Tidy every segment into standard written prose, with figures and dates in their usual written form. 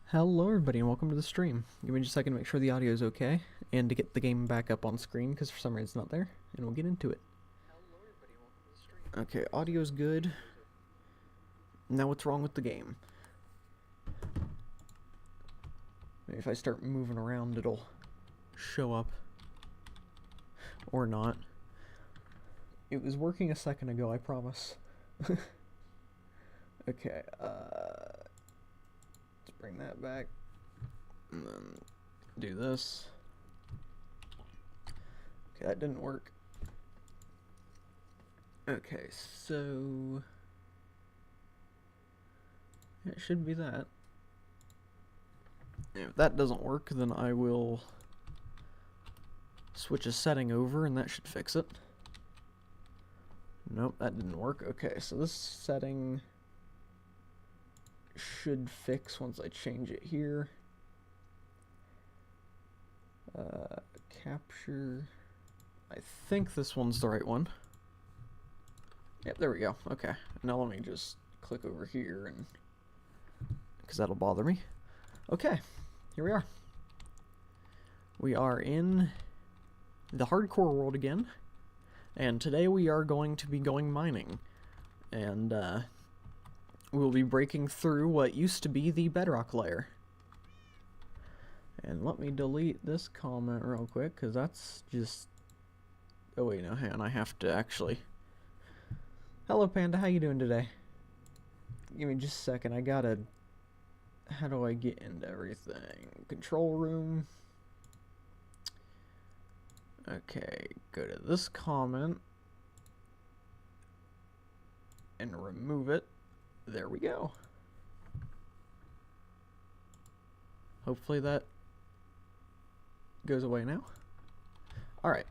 Hello everybody and welcome to the stream. Give me just a second to make sure the audio is okay and to get the game back up on screen because for some reason it's not there, and we'll get into it. Okay, audio's good. Now what's wrong with the game? Maybe if I start moving around it'll show up. Or not. It was working a second ago, I promise. Okay, let's bring that back. And then do this. Okay, that didn't work. Okay, so it should be that. If that doesn't work, then I will switch a setting over and that should fix it. Nope, that didn't work. Okay, so this setting should fix once I change it here. Capture. I think this one's the right one. Yep, there we go. Okay, now let me just click over here and because that'll bother me. Okay, here we are. We are in the hardcore world again, and today we are going to be going mining, and we'll be breaking through what used to be the bedrock layer. And let me delete this comment real quick because that's just... Oh wait, no, hang on, I have to actually... Hello Panda, how you doing today? Give me just a second, I gotta... How do I get into everything? Control room. Okay, go to this comment. And remove it. There we go. Hopefully that goes away now. Alright.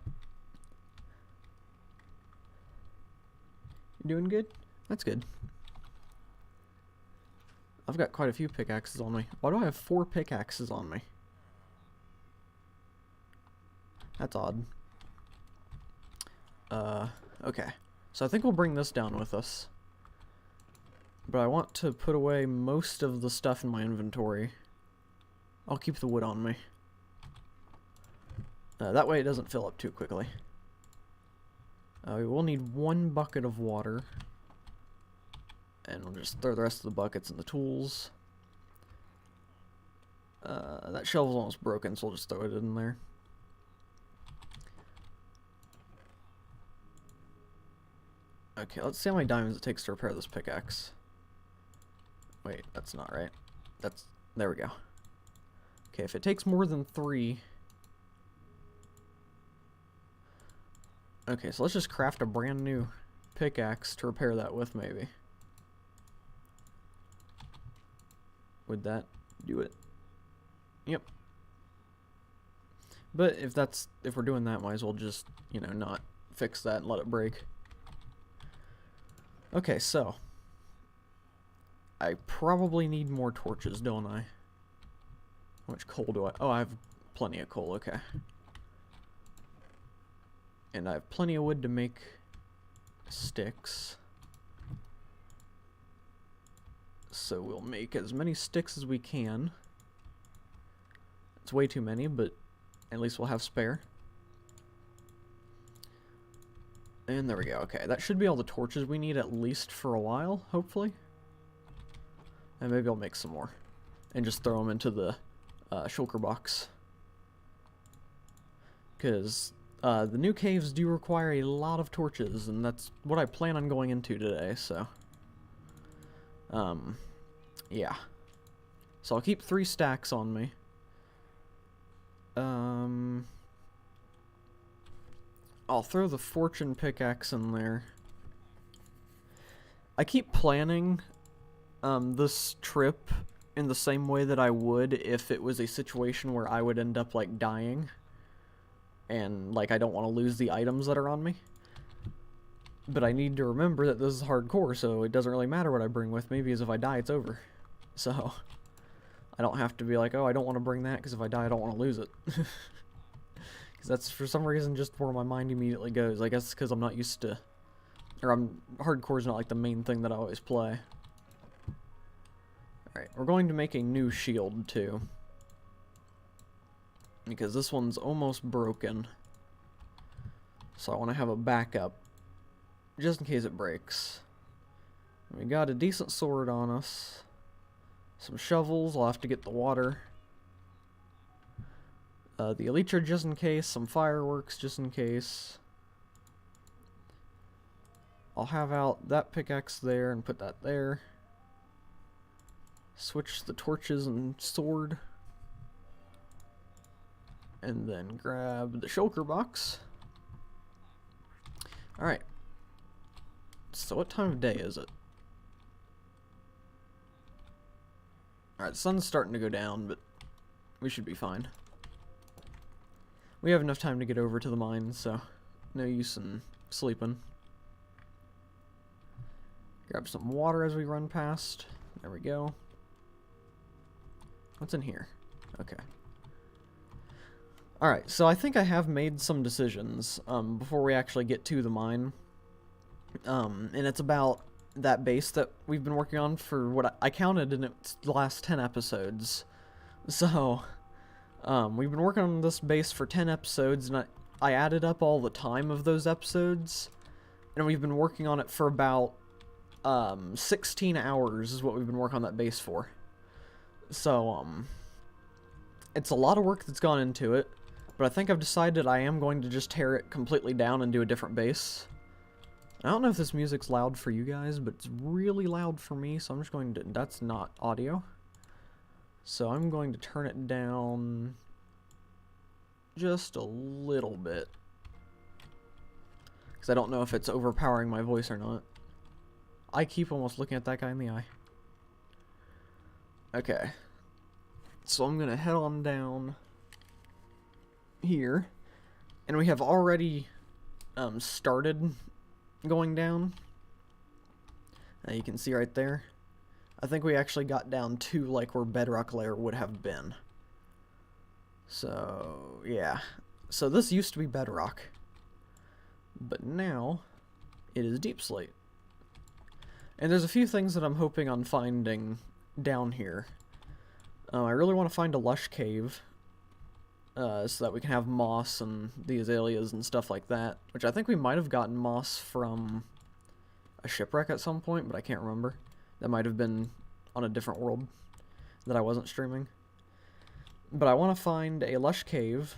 You doing good? That's good. I've got quite a few pickaxes on me. Why do I have 4 pickaxes on me? That's odd. Okay. So I think we'll bring this down with us. But I want to put away most of the stuff in my inventory. I'll keep the wood on me. That way it doesn't fill up too quickly. We will need 1 bucket of water. And we'll just throw the rest of the buckets in the tools. That shelf is almost broken, so we'll just throw it in there. Okay, let's see how many diamonds it takes to repair this pickaxe. Wait, that's not right. That's... There we go. Okay, if it takes more than 3... Okay, so let's just craft a brand new pickaxe to repair that with, maybe. Would that do it? Yep. But if we're doing that, might as well just, you know, not fix that and let it break. Okay, so I probably need more torches, don't I? How much coal do I... Oh, I have plenty of coal, okay. And I have plenty of wood to make sticks. So we'll make as many sticks as we can. It's way too many, but at least we'll have spare. And there we go. Okay, that should be all the torches we need at least for a while, hopefully. And maybe I'll make some more. And just throw them into the shulker box. Because the new caves do require a lot of torches, and that's what I plan on going into today, so... yeah. So I'll keep 3 stacks on me. I'll throw the fortune pickaxe in there. I keep planning this trip in the same way that I would if it was a situation where I would end up like dying and like I don't want to lose the items that are on me. But I need to remember that this is hardcore, so it doesn't really matter what I bring with me, because if I die, it's over. So, I don't have to be like, oh, I don't want to bring that, because if I die, I don't want to lose it. Because that's, for some reason, just where my mind immediately goes. I guess because I'm not used to... Or hardcore's not, like, the main thing that I always play. Alright, we're going to make a new shield, too. Because this one's almost broken. So I want to have a backup, just in case it breaks. We got a decent sword on us. Some shovels, I'll have to get the water. The elytra just in case, some fireworks just in case. I'll have out that pickaxe there and put that there. Switch the torches and sword. And then grab the shulker box. Alright. So what time of day is it? Alright, the sun's starting to go down, but we should be fine. We have enough time to get over to the mine, so no use in sleeping. Grab some water as we run past. There we go. What's in here? Okay. Alright, so I think I have made some decisions before we actually get to the mine. And it's about that base that we've been working on for what I counted in its the last 10 episodes. So, we've been working on this base for 10 episodes, and I added up all the time of those episodes, and we've been working on it for about 16 hours is what we've been working on that base for. So, it's a lot of work that's gone into it, but I think I've decided I am going to just tear it completely down and do a different base. I don't know if this music's loud for you guys, but it's really loud for me, so I'm just going to... That's not audio. So I'm going to turn it down just a little bit, because I don't know if it's overpowering my voice or not. I keep almost looking at that guy in the eye. Okay. So I'm going to head on down here, and we have already started going down. You can see right there. I think we actually got down to like where bedrock layer would have been. So, yeah. So this used to be bedrock, but now it is deep slate. And there's a few things that I'm hoping on finding down here. I really want to find a lush cave, so that we can have moss and the azaleas and stuff like that, which I think we might have gotten moss from a shipwreck at some point, but I can't remember. That might have been on a different world that I wasn't streaming. But I want to find a lush cave.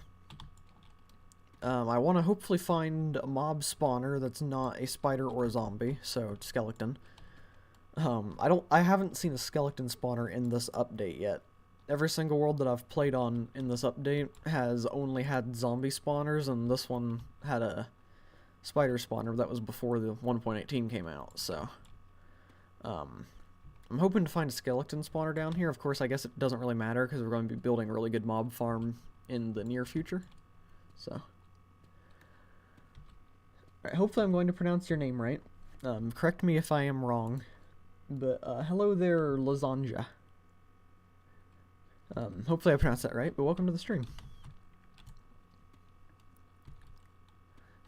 I want to hopefully find a mob spawner that's not a spider or a zombie, so skeleton. I haven't seen a skeleton spawner in this update yet. Every single world that I've played on in this update has only had zombie spawners, and this one had a spider spawner. That was before the 1.18 came out, so... I'm hoping to find a skeleton spawner down here. Of course, I guess it doesn't really matter, because we're going to be building a really good mob farm in the near future. So... Alright, hopefully I'm going to pronounce your name right. Correct me if I am wrong. But, hello there, Lasanja. Hopefully I pronounced that right, but welcome to the stream.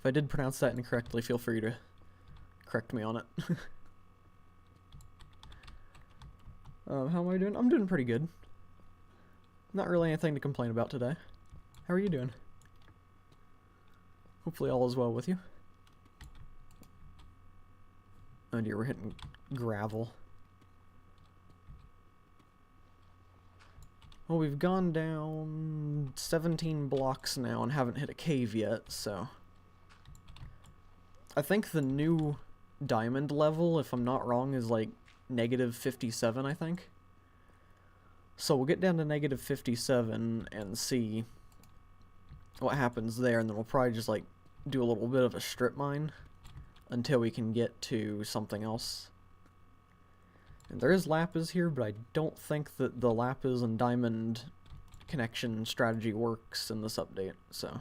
If I did pronounce that incorrectly, feel free to correct me on it. How am I doing? I'm doing pretty good. Not really anything to complain about today. How are you doing? Hopefully all is well with you. Oh dear, we're hitting gravel. Well, we've gone down 17 blocks now and haven't hit a cave yet, so... I think the new diamond level, if I'm not wrong, is like negative 57, I think. So we'll get down to negative 57 and see what happens there, and then we'll probably just like do a little bit of a strip mine until we can get to something else. And there is lapis here, but I don't think that the lapis and diamond connection strategy works in this update, so...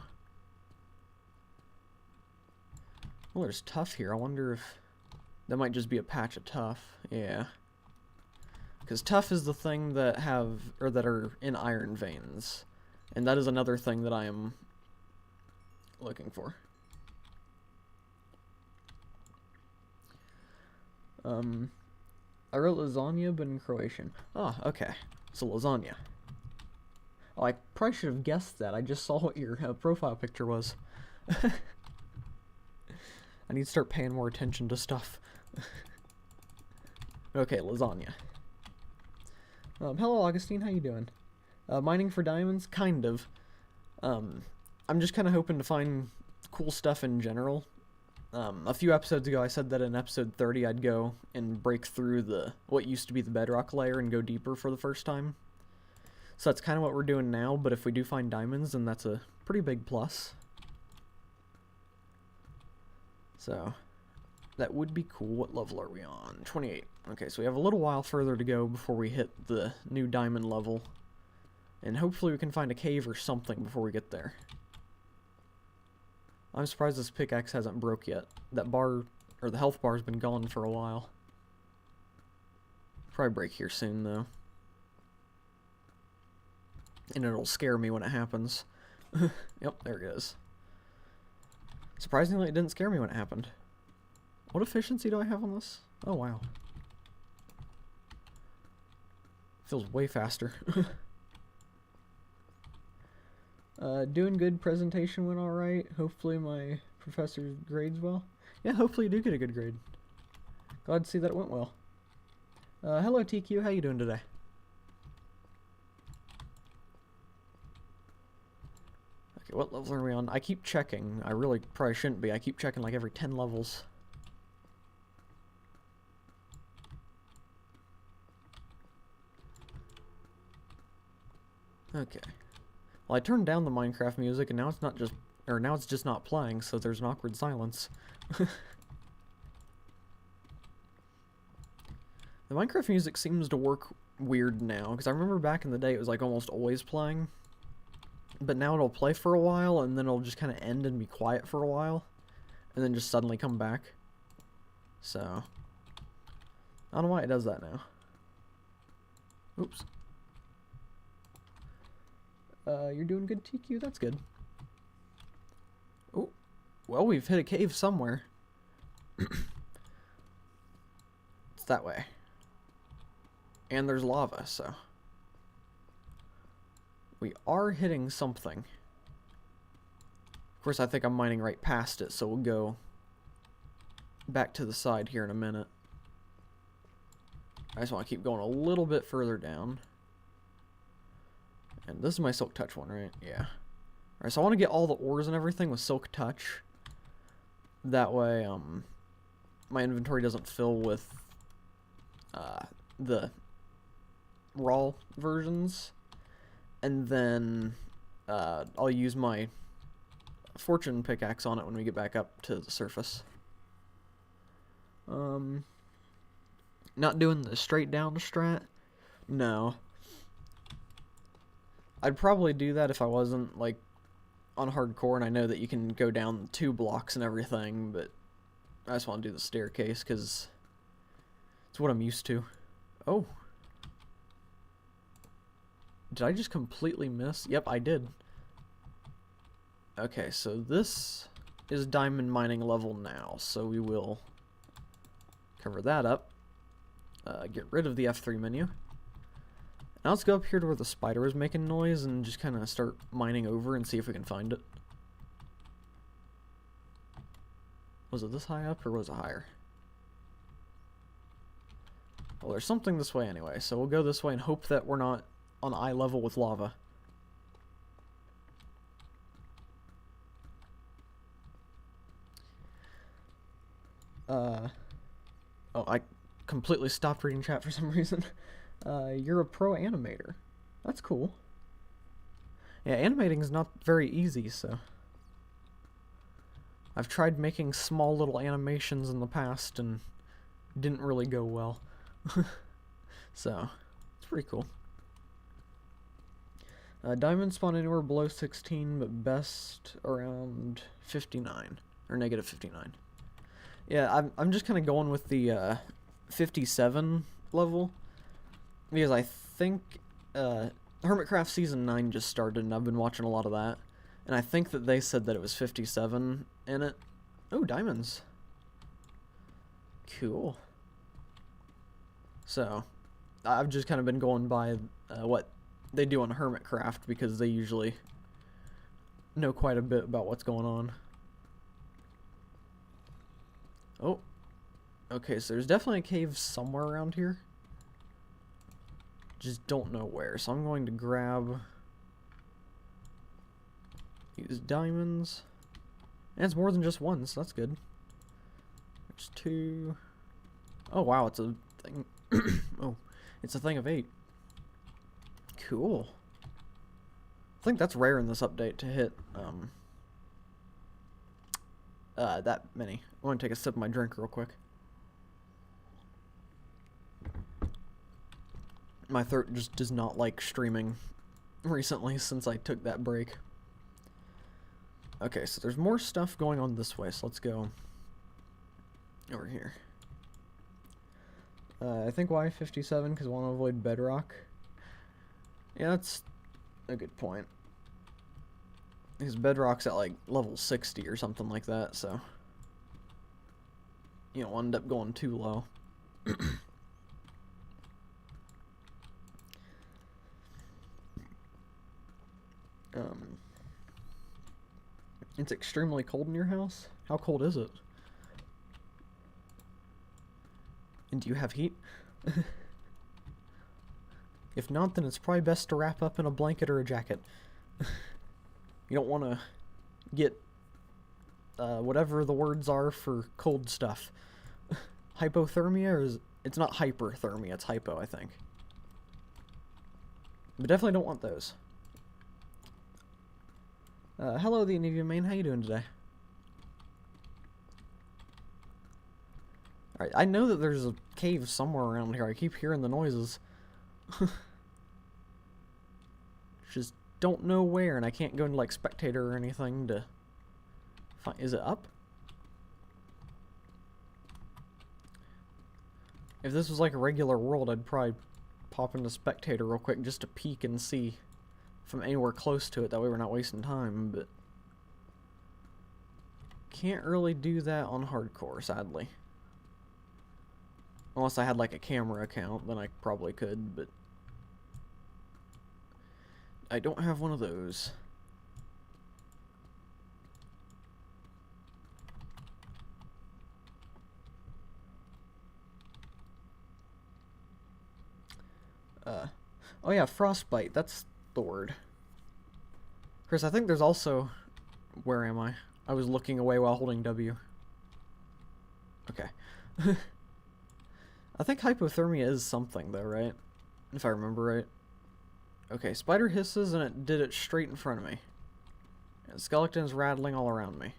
Well, there's tuff here. I wonder if... That might just be a patch of tuff. Yeah. Because tuff is the thing that that are in iron veins. And that is another thing that I am looking for. I wrote lasagna, but in Croatian. Oh, okay. So lasagna. Oh, I probably should have guessed that. I just saw what your profile picture was. I need to start paying more attention to stuff. Okay, lasagna. Hello, Augustine. How you doing? Mining for diamonds? Kind of. I'm just kind of hoping to find cool stuff in general. A few episodes ago, I said that in episode 30, I'd go and break through what used to be the bedrock layer and go deeper for the first time. So that's kind of what we're doing now, but if we do find diamonds, then that's a pretty big plus. So, that would be cool. What level are we on? 28. Okay, so we have a little while further to go before we hit the new diamond level. And hopefully we can find a cave or something before we get there. I'm surprised this pickaxe hasn't broke yet. That bar, or the health bar's been gone for a while. Probably break here soon, though. And it'll scare me when it happens. Yep, there it is. Surprisingly, it didn't scare me when it happened. What efficiency do I have on this? Oh, wow. Feels way faster. Doing good. Presentation went alright. Hopefully my professor grades well. Yeah, hopefully you do get a good grade. Glad to see that it went well. Hello TQ, how you doing today? Okay, what level are we on? I keep checking. I really probably shouldn't be. I keep checking like every 10 levels. Okay. Well, I turned down the Minecraft music, and now it's not just, or now it's just not playing, so there's an awkward silence. The Minecraft music seems to work weird now, because I remember back in the day it was like almost always playing, but now it'll play for a while, and then it'll just kind of end and be quiet for a while, and then just suddenly come back. So, I don't know why it does that now. Oops. You're doing good, TQ? That's good. Oh, well, we've hit a cave somewhere. It's that way. And there's lava, so. We are hitting something. Of course, I think I'm mining right past it, so we'll go back to the side here in a minute. I just want to keep going a little bit further down. And this is my Silk Touch one, right? Yeah. Alright, so I want to get all the ores and everything with Silk Touch. That way, my inventory doesn't fill with, the raw versions. And then, I'll use my fortune pickaxe on it when we get back up to the surface. Not doing the straight down strat? No. I'd probably do that if I wasn't, like, on hardcore, and I know that you can go down 2 blocks and everything, but I just want to do the staircase, because it's what I'm used to. Oh. Did I just completely miss? Yep, I did. Okay, so this is diamond mining level now, so we will cover that up. Get rid of the F3 menu. Now let's go up here to where the spider was making noise and just kind of start mining over and see if we can find it. Was it this high up or was it higher? Well, there's something this way anyway, so we'll go this way and hope that we're not on eye level with lava. Oh, I completely stopped reading chat for some reason. You're a pro animator. That's cool. Yeah, animating is not very easy, so. I've tried making small little animations in the past and didn't really go well. So, it's pretty cool. Diamonds spawn anywhere below 16, but best around 59, or negative 59. Yeah, I'm just kind of going with the 57 level, because I think Hermitcraft Season 9 just started, and I've been watching a lot of that, and I think that they said that it was 57 in it. Oh, diamonds. Cool. So, I've just kind of been going by what they do on Hermitcraft because they usually know quite a bit about what's going on. Oh, okay, so there's definitely a cave somewhere around here. Just don't know where, so I'm going to grab these diamonds. And it's more than just one, so that's good. There's 2. Oh wow, it's a thing. Oh, it's a thing of 8. Cool. I think that's rare in this update to hit that many. I want to take a sip of my drink real quick. My throat just does not like streaming recently since I took that break. Okay, so there's more stuff going on this way, so let's go over here. I think why 57, because I want to avoid bedrock. Yeah, that's a good point. Because bedrock's at like level 60 or something like that, so you don't end up going too low. It's extremely cold in your house? How cold is it? And do you have heat? If not, then it's probably best to wrap up in a blanket or a jacket. You don't want to get whatever the words are for cold stuff. Hypothermia, or it's not hyperthermia, it's hypo, I think. But definitely don't want those. Hello, the Anivia main. How you doing today? Alright, I know that there's a cave somewhere around here. I keep hearing the noises. Just don't know where, and I can't go into, like, spectator or anything to find... Is it up? If this was, like, a regular world, I'd probably pop into spectator real quick just to peek and see if I'm anywhere close to it. That way we're not wasting time, but... Can't really do that on hardcore, sadly. Unless I had, like, a camera account, then I probably could, but... I don't have one of those. Oh yeah, frostbite, that's the word. Chris, I think there's also... Where am I? I was looking away while holding W. Okay. I think hypothermia is something, though, right? If I remember right. Okay, spider hisses, and it did it straight in front of me. And skeletons rattling all around me.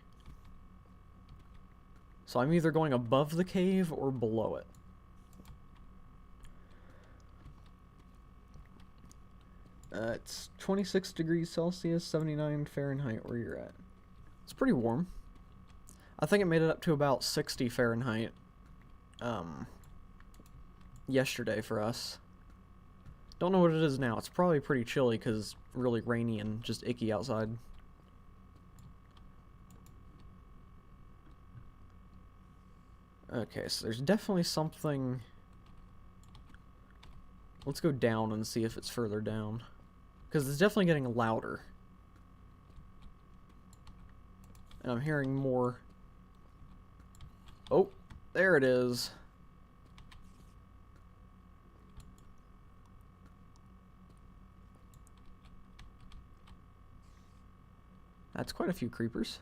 So I'm either going above the cave or below it. It's 26 degrees Celsius, 79 Fahrenheit where you're at. It's pretty warm. I think it made it up to about 60 Fahrenheit yesterday for us. Don't know what it is now. It's probably pretty chilly because it's really rainy and just icky outside. Okay, so there's definitely something... Let's go down and see if it's further down. Because it's definitely getting louder. And I'm hearing more... Oh, there it is. That's quite a few creepers.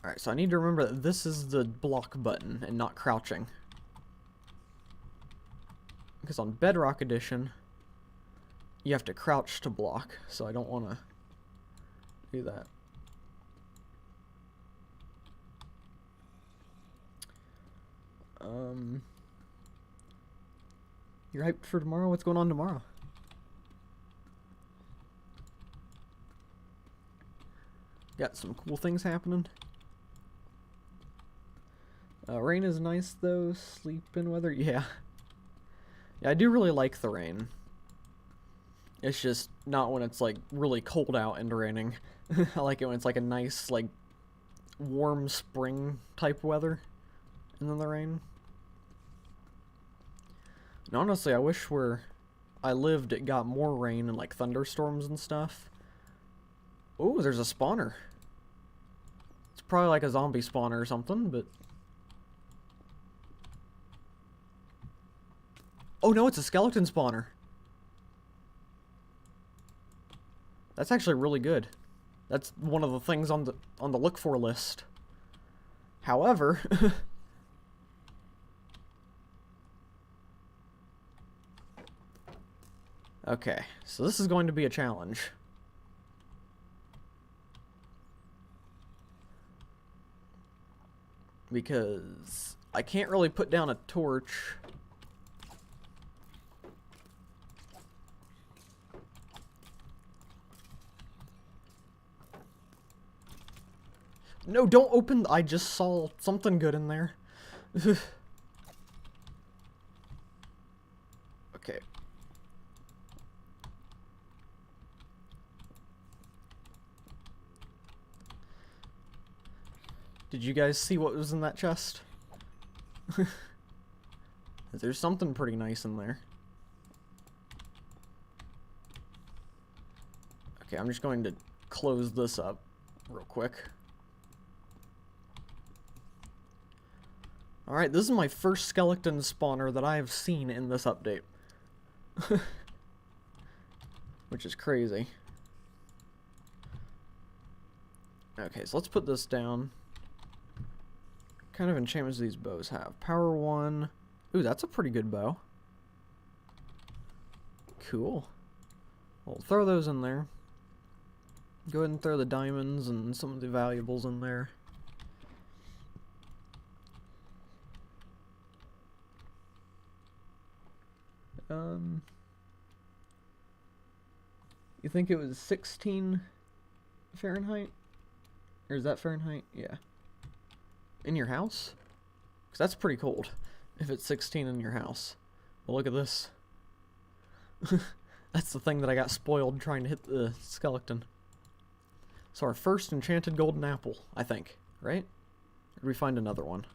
Alright, so I need to remember that this is the block button and not crouching. Because on Bedrock Edition, you have to crouch to block, so I don't want to do that. You're hyped for tomorrow? What's going on tomorrow? Got some cool things happening. Rain is nice though. Sleeping weather, yeah. Yeah, I do really like the rain. It's just not when it's like really cold out and raining. I like it when it's like a nice, like, warm spring type weather. and then the rain. And honestly, I wish where I lived it got more rain and like thunderstorms and stuff. Oh, there's a spawner. It's probably like a zombie spawner or something, but... Oh no, it's a skeleton spawner. That's actually really good. That's one of the things on the look for list. However, okay, so this is going to be a challenge. Because I can't really put down a torch. No, don't open. I just saw something good in there. Okay. Did you guys see what was in that chest? There's something pretty nice in there. Okay, I'm just going to close this up real quick. Alright, this is my first skeleton spawner that I have seen in this update. Which is crazy. Okay, so let's put this down. What kind of enchantments do these bows have? Power 1. Ooh, that's a pretty good bow. Cool. We'll throw those in there. Go ahead and throw the diamonds and some of the valuables in there. You think it was 16 Fahrenheit? Or is that Fahrenheit? Yeah. In your house? Because that's pretty cold if it's 16 in your house. Well, look at this. That's the thing that I got spoiled trying to hit the skeleton. So our first enchanted golden apple, I think, right? Or did we find another one?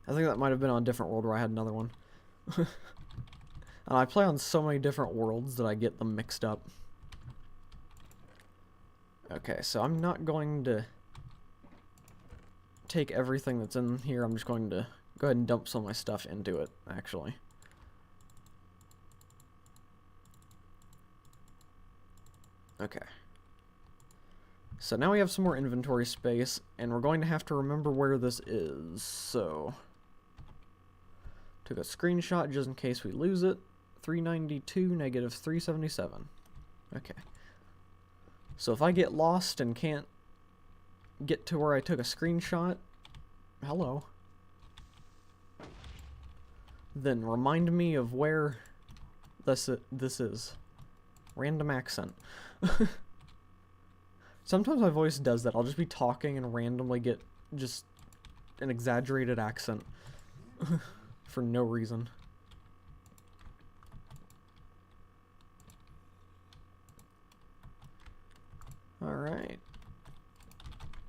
I think that might have been on a different world where I had another one. And I play on so many different worlds that I get them mixed up. Okay, so I'm not going to take everything that's in here. I'm just going to go ahead and dump some of my stuff into it, actually. Okay. So now we have some more inventory space, and we're going to have to remember where this is, so... Took a screenshot just in case we lose it. 392, negative 377. Okay. So if I get lost and can't get to where I took a screenshot, hello. Then remind me of where this is. Random accent. Sometimes my voice does that. I'll just be talking and randomly get just an exaggerated accent. For no reason. Alright.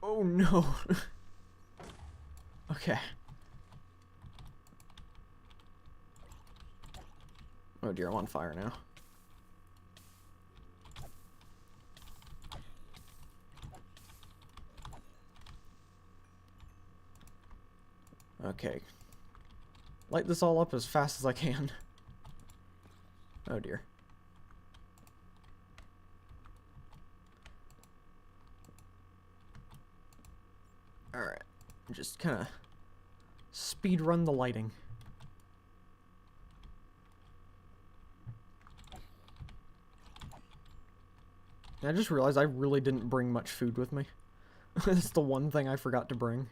Oh no! Okay. Oh dear, I'm on fire now. Okay. Light this all up as fast as I can. Oh dear. Alright. Just kind of speed run the lighting. And I just realized I really didn't bring much food with me. That's the one thing I forgot to bring.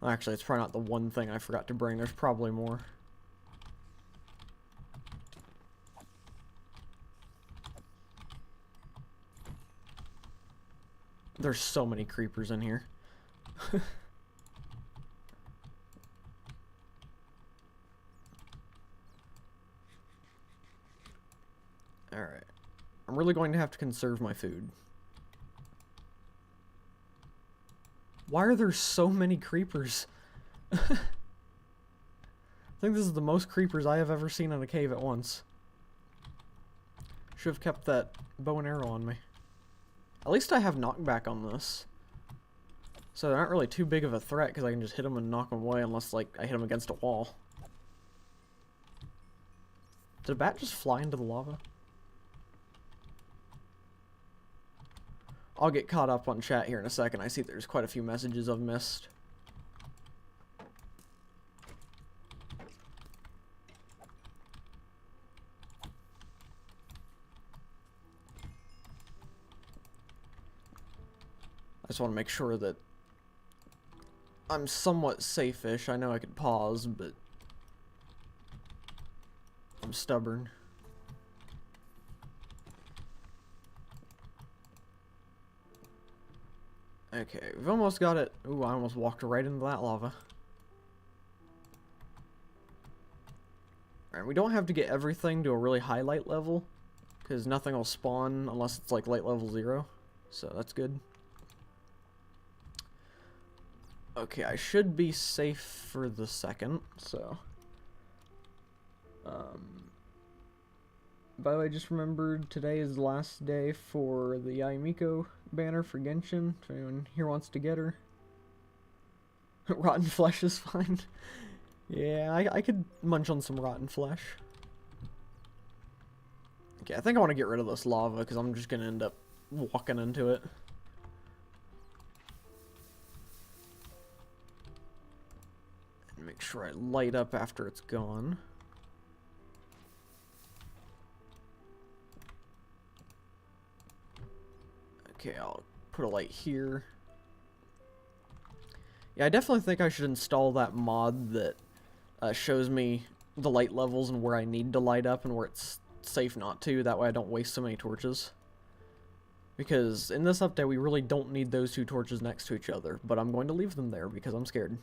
Actually, it's probably not the one thing I forgot to bring. There's probably more. There's so many creepers in here. Alright. I'm really going to have to conserve my food. Why are there so many creepers? I think this is the most creepers I have ever seen in a cave at once. Should have kept that bow and arrow on me. At least I have knockback on this. So they're not really too big of a threat because I can just hit them and knock them away unless, like, I hit them against a wall. Did a bat just fly into the lava? I'll get caught up on chat here in a second. I see there's quite a few messages I've missed. I just want to make sure that I'm somewhat safe-ish. I know I could pause, but I'm stubborn. Okay, we've almost got it. Ooh, I almost walked right into that lava. Alright, we don't have to get everything to a really high light level, because nothing will spawn unless it's like light level 0. So that's good. Okay, I should be safe for the second, so. By the way, I just remembered today is the last day for the Yamiko banner for Genshin, if anyone here wants to get her. Rotten flesh is fine. Yeah, I could munch on some rotten flesh. Okay, I think I want to get rid of this lava, because I'm just going to end up walking into it. And make sure I light up after it's gone. Okay, I'll put a light here. Yeah, I definitely think I should install that mod that shows me the light levels and where I need to light up and where it's safe not to. That way I don't waste so many torches. Because in this update, we really don't need those two torches next to each other. But I'm going to leave them there because I'm scared.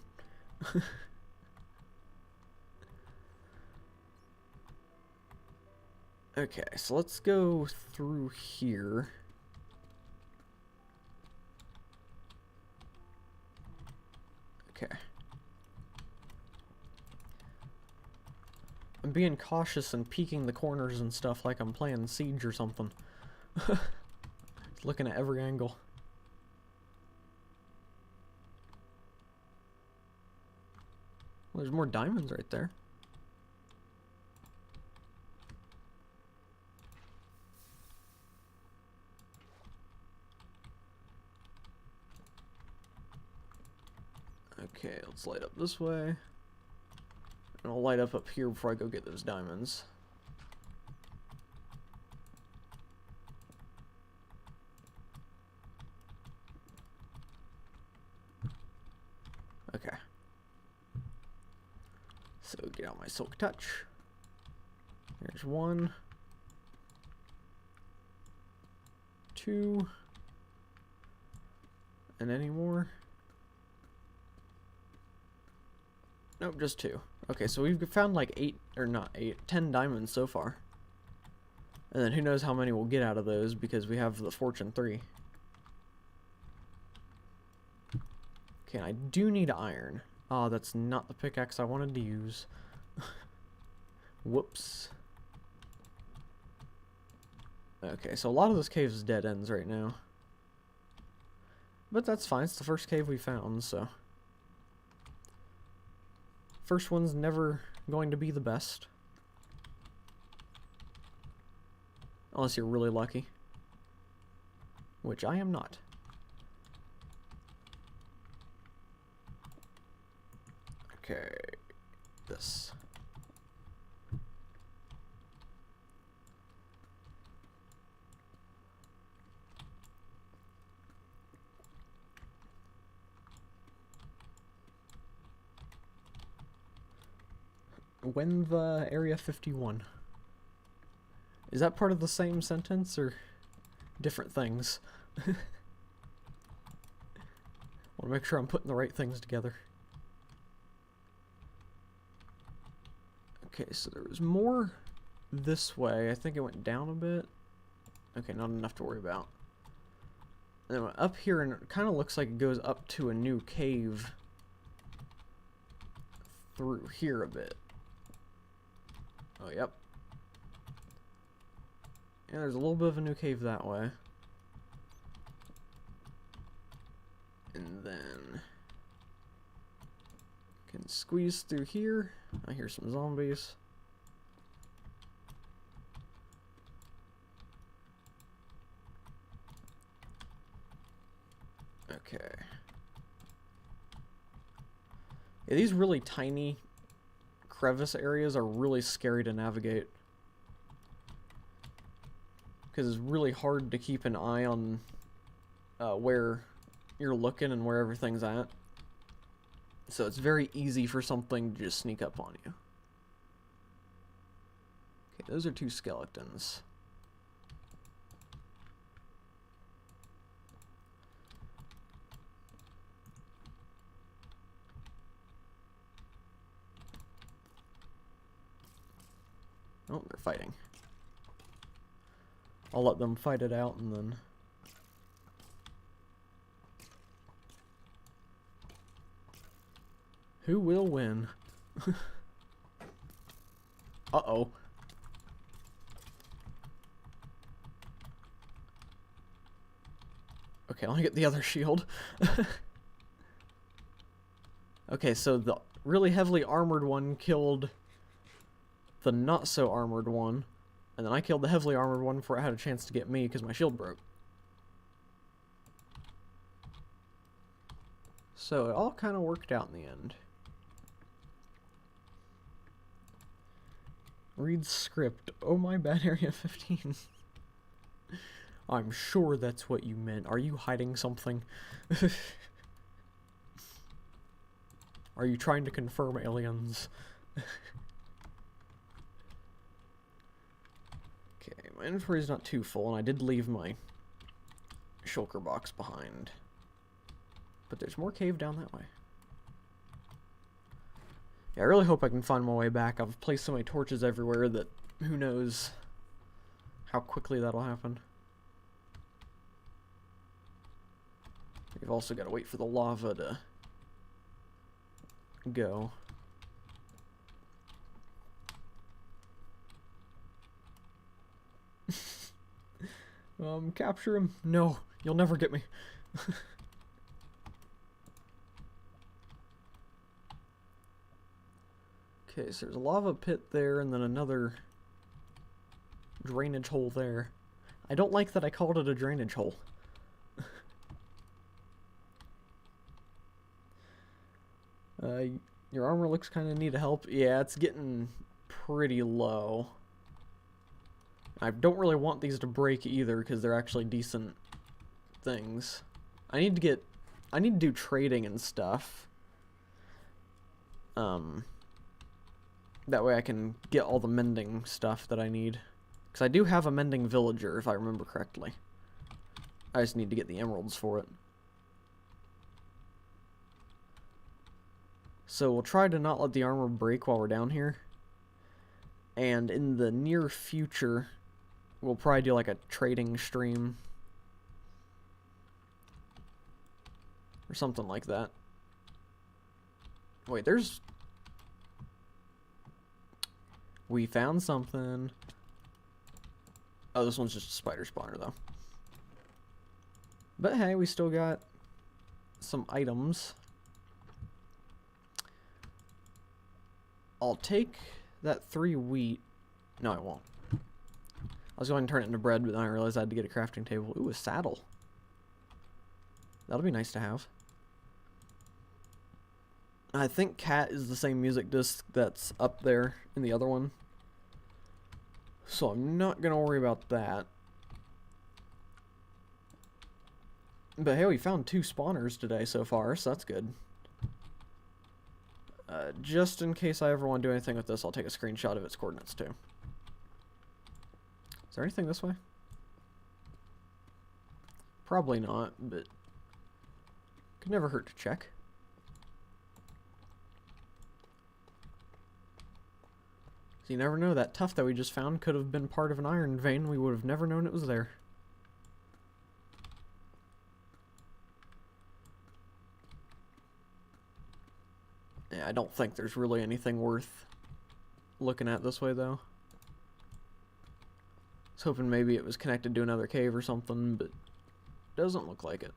Okay, so let's go through here. Okay. I'm being cautious and peeking the corners and stuff like I'm playing Siege or something. Looking at every angle. Well, there's more diamonds right there. Okay, let's light up this way. And I'll light up here before I go get those diamonds. Okay. So get out my Silk Touch. Here's 1. 2. And any more? Nope, just 2. Okay, so we've found like 10 diamonds so far. And then who knows how many we'll get out of those because we have the Fortune 3. Okay, I do need iron. Oh, that's not the pickaxe I wanted to use. Whoops. Okay, so a lot of this cave is dead ends right now. But that's fine, it's the first cave we found, so. First one's never going to be the best. Unless you're really lucky. Which I am not. Okay. This. When the Area 51? Is that part of the same sentence or different things? I want to make sure I'm putting the right things together. Okay, so there was more this way. I think it went down a bit. Okay, not enough to worry about. And then up here, and it kind of looks like it goes up to a new cave through here a bit. Oh, yep. Yeah, there's a little bit of a new cave that way. And then can squeeze through here. I hear some zombies. Okay. Yeah, these really tiny crevice areas are really scary to navigate. Because it's really hard to keep an eye on where you're looking and where everything's at. So it's very easy for something to just sneak up on you. Okay, those are 2 skeletons. Oh, they're fighting. I'll let them fight it out and then... Who will win? Uh-oh. Okay, let me get the other shield. Okay, so the really heavily armored one killed the not so armored one, and then I killed the heavily armored one before it had a chance to get me because my shield broke. So it all kind of worked out in the end. Read script. Oh my bad, Area 15. I'm sure that's what you meant. Are you hiding something? Are you trying to confirm aliens? Okay, my inventory's not too full, and I did leave my shulker box behind. But there's more cave down that way. Yeah, I really hope I can find my way back. I've placed so many torches everywhere that who knows how quickly that'll happen. We've also got to wait for the lava to go. Capture him. No, you'll never get me. Okay, so there's a lava pit there, and then another drainage hole there. I don't like that I called it a drainage hole. Your armor looks kind of need help. Yeah, it's getting pretty low. I don't really want these to break either, because they're actually decent things. I need to do trading and stuff. That way I can get all the mending stuff that I need. Because I do have a mending villager, if I remember correctly. I just need to get the emeralds for it. So we'll try to not let the armor break while we're down here. And in the near future, we'll probably do like a trading stream. Or something like that. Wait, there's... We found something. Oh, this one's just a spider spawner, though. But hey, we still got some items. I'll take that 3 wheat. No, I won't. I was going to turn it into bread, but then I realized I had to get a crafting table. Ooh, a saddle. That'll be nice to have. I think Cat is the same music disc that's up there in the other one. So I'm not going to worry about that. But hey, we found 2 spawners today so far, so that's good. Just in case I ever want to do anything with this, I'll take a screenshot of its coordinates too. Is there anything this way? Probably not, but could never hurt to check. So you never know, that tuff that we just found could have been part of an iron vein. We would have never known it was there. Yeah, I don't think there's really anything worth looking at this way, though. I was hoping maybe it was connected to another cave or something, but doesn't look like it.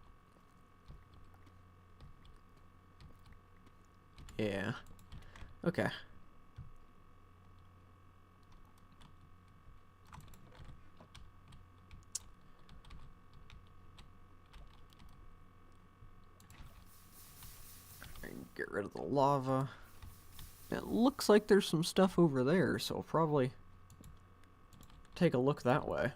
Yeah. Okay. Get rid of the lava. It looks like there's some stuff over there, so I'll probably take a look that way.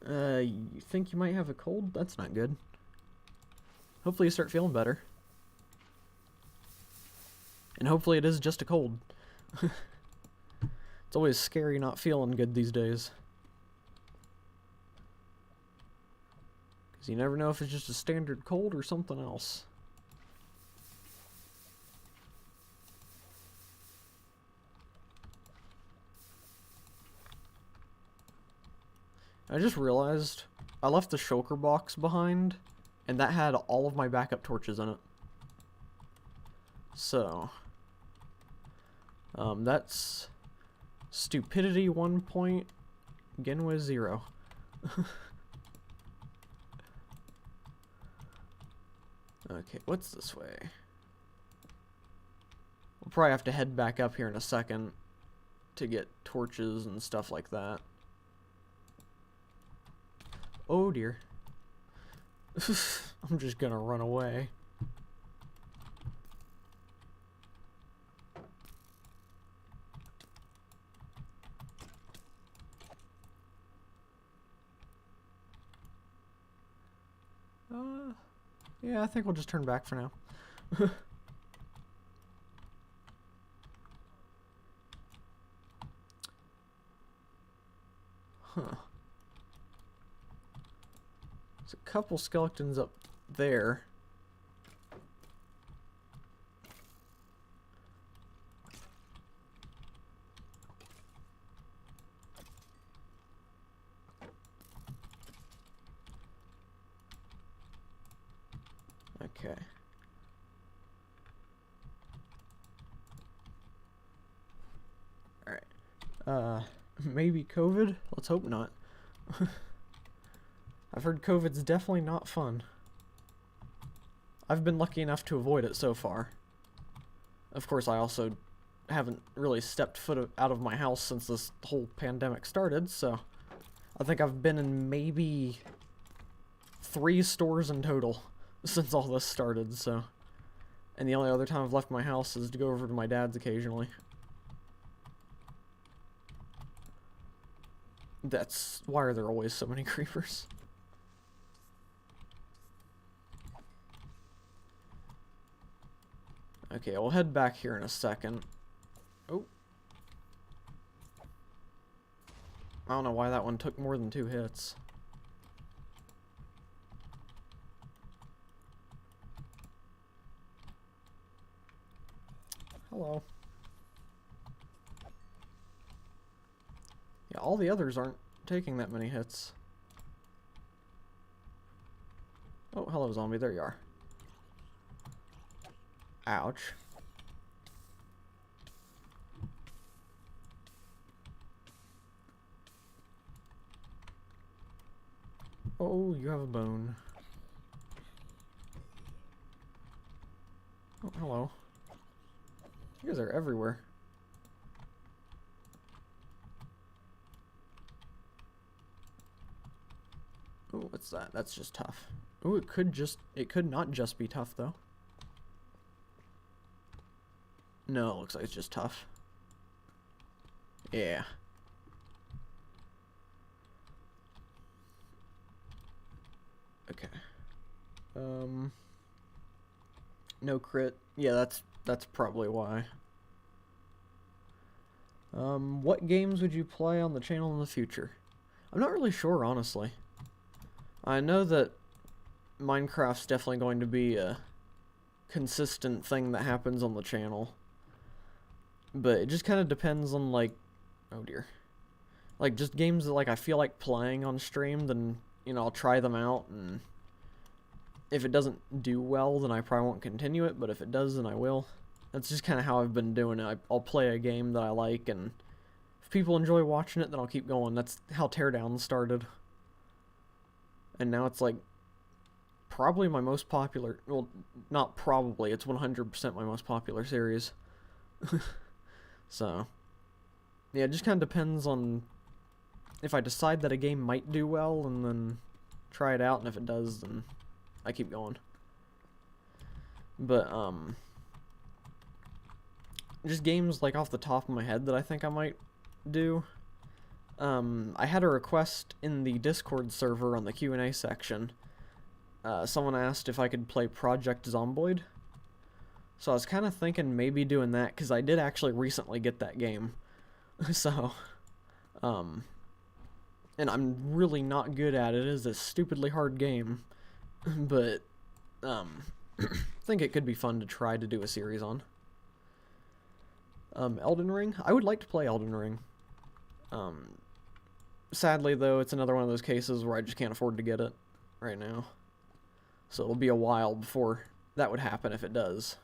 You think you might have a cold? That's not good. Hopefully you start feeling better. And hopefully it is just a cold. It's always scary not feeling good these days. Because you never know if it's just a standard cold or something else. I just realized I left the shulker box behind, and that had all of my backup torches in it. So, that's stupidity 1 point, Genwa 0. Okay, what's this way? We'll probably have to head back up here in a second to get torches and stuff like that. Oh dear. I'm just gonna run away. Yeah, I think we'll just turn back for now. Huh. There's a couple skeletons up there. Okay. Alright. Maybe COVID? Let's hope not. I've heard COVID's definitely not fun. I've been lucky enough to avoid it so far. Of course, I also haven't really stepped foot out of my house since this whole pandemic started, so I think I've been in maybe 3 stores in total since all this started, so. And the only other time I've left my house is to go over to my dad's occasionally. That's why are there always so many creepers? Okay, we'll head back here in a second. Oh. I don't know why that one took more than 2 hits. Hello. Yeah, all the others aren't taking that many hits. Oh, hello, zombie. There you are. Ouch. Oh, you have a bone. Oh, hello. You guys are everywhere. Oh, what's that? That's just tough. Oh, it could not just be tough, though. No, it looks like it's just tough. Yeah. Okay. No crit. Yeah, that's probably why. What games would you play on the channel in the future? I'm not really sure, honestly. I know that Minecraft's definitely going to be a consistent thing that happens on the channel. But it just kind of depends on, like, oh dear, like, just games that, like, I feel like playing on stream, then, you know, I'll try them out, and if it doesn't do well, then I probably won't continue it, but if it does, then I will. That's just kind of how I've been doing it. I'll play a game that I like, and if people enjoy watching it, then I'll keep going. That's how Teardown started. And now it's, like, probably my most popular, well, not probably, it's 100% my most popular series. So, yeah, it just kind of depends on if I decide that a game might do well, and then try it out, and if it does, then I keep going. But, just games, like, off the top of my head that I think I might do. I had a request in the Discord server on the Q&A section. Someone asked if I could play Project Zomboid. So I was kind of thinking maybe doing that, because I did actually recently get that game. So, and I'm really not good at it. It is a stupidly hard game. But, I think it could be fun to try to do a series on. Elden Ring? I would like to play Elden Ring. Sadly, though, it's another one of those cases where I just can't afford to get it right now. So it'll be a while before that would happen if it does.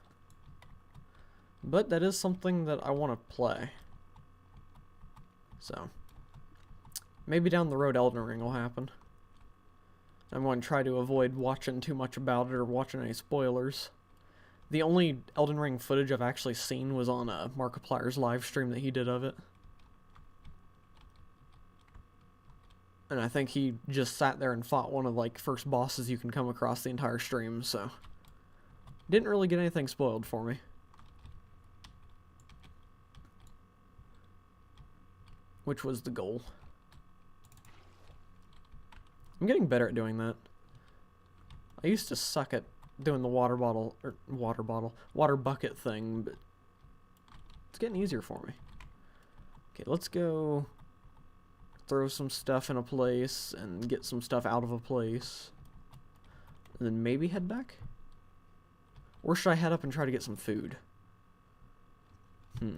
But that is something that I want to play. So, maybe down the road Elden Ring will happen. I'm going to try to avoid watching too much about it or watching any spoilers. The only Elden Ring footage I've actually seen was on Markiplier's live stream that he did of it. And I think he just sat there and fought one of, like, first bosses you can come across the entire stream, so didn't really get anything spoiled for me. Which was the goal. I'm getting better at doing that. I used to suck at doing the water bucket thing, but it's getting easier for me. Okay, let's go throw some stuff in a place and get some stuff out of a place. And then maybe head back? Or should I head up and try to get some food? Throw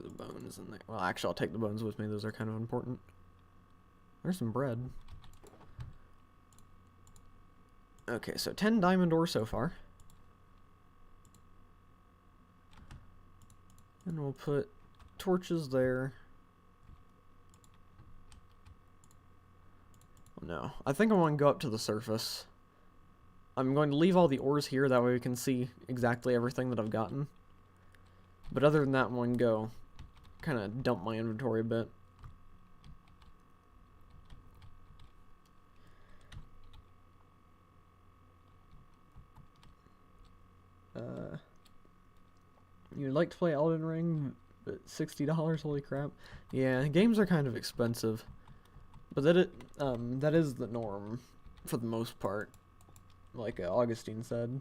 the bones in there. Well, actually, I'll take the bones with me. Those are kind of important. There's some bread. Okay, so 10 diamond ore so far. And we'll put torches there. Oh, no, I think I want to go up to the surface. I'm going to leave all the ores here, that way we can see exactly everything that I've gotten. But other than that, I'm going to go kind of dump my inventory a bit. You'd like to play Elden Ring, but $60, holy crap. Yeah, games are kind of expensive. But that is the norm for the most part, like Augustine said.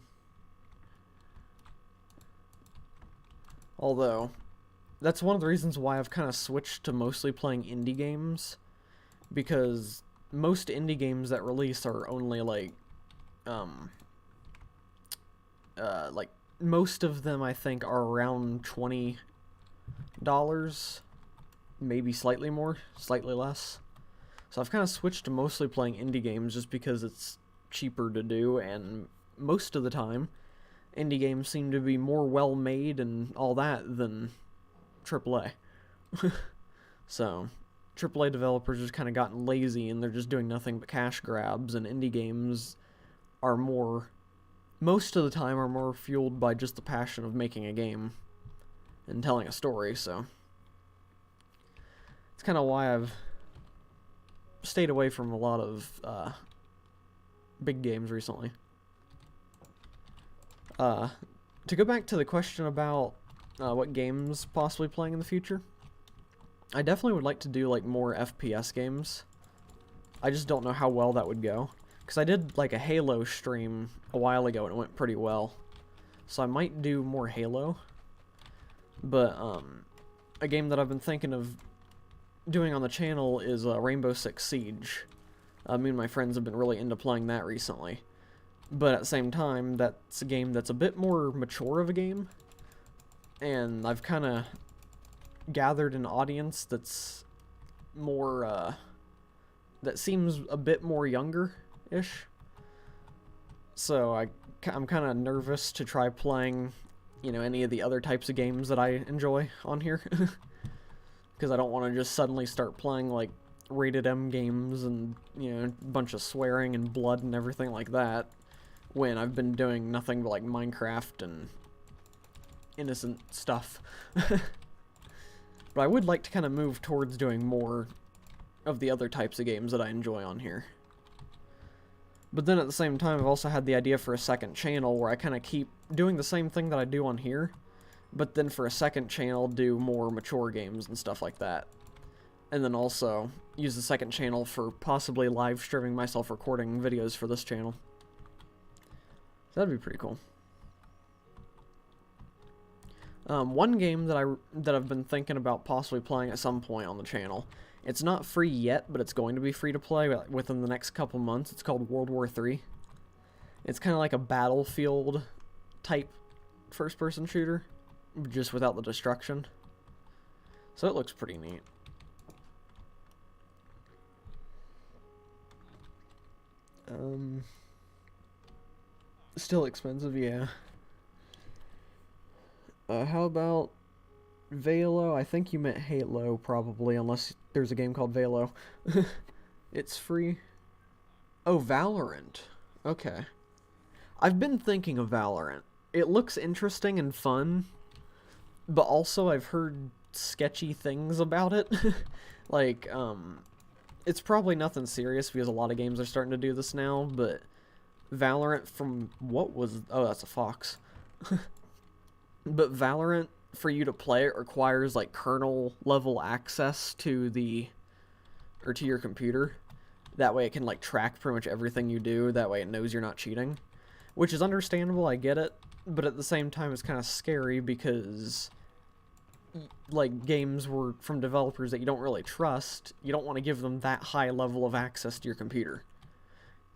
Although, that's one of the reasons why I've kind of switched to mostly playing indie games, because most indie games that release are only like most of them I think are around $20, maybe slightly more, slightly less. So I've kind of switched to mostly playing indie games just because it's cheaper to do, and most of the time indie games seem to be more well made and all that than AAA. So AAA developers just kind of gotten lazy and they're just doing nothing but cash grabs, and indie games are more, most of the time, are more fueled by just the passion of making a game and telling a story. So it's kind of why I've stayed away from a lot of big games recently. To go back to the question about what games possibly playing in the future, I definitely would like to do like more FPS games. I just don't know how well that would go, because I did like a Halo stream a while ago and it went pretty well. So I might do more Halo. But a game that I've been thinking of doing on the channel is Rainbow Six Siege. Me and my friends have been really into playing that recently. But at the same time, that's a game that's a bit more mature of a game. and I've kind of gathered an audience that's more, that seems a bit more younger-ish. So I'm kind of nervous to try playing, you know, any of the other types of games that I enjoy on here. Because I don't want to just suddenly start playing, like, rated M games and, you know, a bunch of swearing and blood and everything like that, when I've been doing nothing but, like, Minecraft and innocent stuff. But I would like to kind of move towards doing more of the other types of games that I enjoy on here. But then at the same time, I've also had the idea for a second channel where I kind of keep doing the same thing that I do on here, but then for a second channel do more mature games and stuff like that. And then also use the second channel for possibly live streaming myself recording videos for this channel. So that'd be pretty cool. One game that I've been thinking about possibly playing at some point on the channel. It's not free yet, but it's going to be free to play within the next couple months. It's called World War III. It's kind of like a Battlefield type first-person shooter, just without the destruction. So it looks pretty neat. Still expensive, yeah. How about Valo? I think you meant Halo, probably, unless there's a game called Valo. It's free. Oh, Valorant. Okay. I've been thinking of Valorant. It looks interesting and fun, but also I've heard sketchy things about it. Like, it's probably nothing serious because a lot of games are starting to do this now, but Valorant from what was... Oh, that's a fox. But Valorant, for you to play it, requires, like, kernel-level access to to your computer. That way it can, like, track pretty much everything you do. That way it knows you're not cheating. Which is understandable, I get it. But at the same time, it's kind of scary because, like, games were from developers that you don't really trust. You don't want to give them that high level of access to your computer.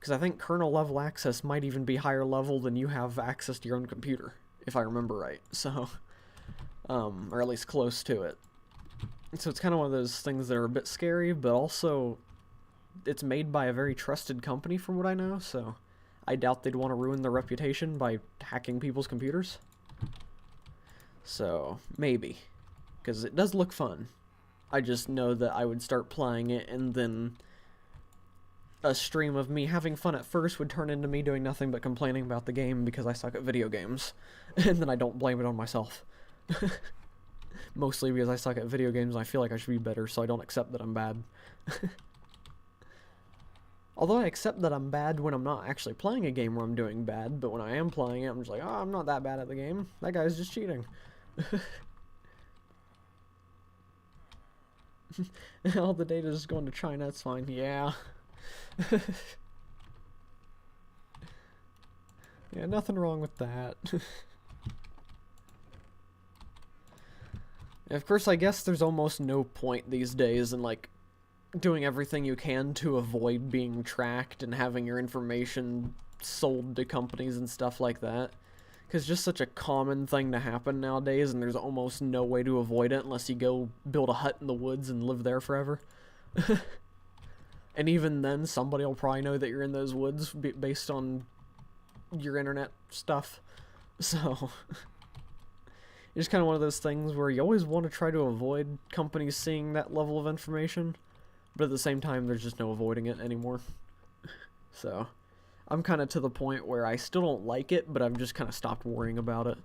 Because I think kernel-level access might even be higher level than you have access to your own computer, if I remember right. So, or at least close to it. So it's kind of one of those things that are a bit scary, but also it's made by a very trusted company from what I know, so I doubt they'd want to ruin their reputation by hacking people's computers. So, maybe. Because it does look fun. I just know that I would start playing it and then a stream of me having fun at first would turn into me doing nothing but complaining about the game because I suck at video games. And then I don't blame it on myself. Mostly because I suck at video games and I feel like I should be better, so I don't accept that I'm bad. Although I accept that I'm bad when I'm not actually playing a game where I'm doing bad, but when I am playing it, I'm just like, oh, I'm not that bad at the game. That guy's just cheating. All the data is going to China, it's fine. Yeah. Yeah, nothing wrong with that. Of course, I guess there's almost no point these days in, like, doing everything you can to avoid being tracked and having your information sold to companies and stuff like that. Because it's just such a common thing to happen nowadays, and there's almost no way to avoid it unless you go build a hut in the woods and live there forever. And even then, somebody will probably know that you're in those woods based on your internet stuff. So, it's kind of one of those things where you always want to try to avoid companies seeing that level of information, but at the same time, there's just no avoiding it anymore. So, I'm kind of to the point where I still don't like it, but I've just kind of stopped worrying about it.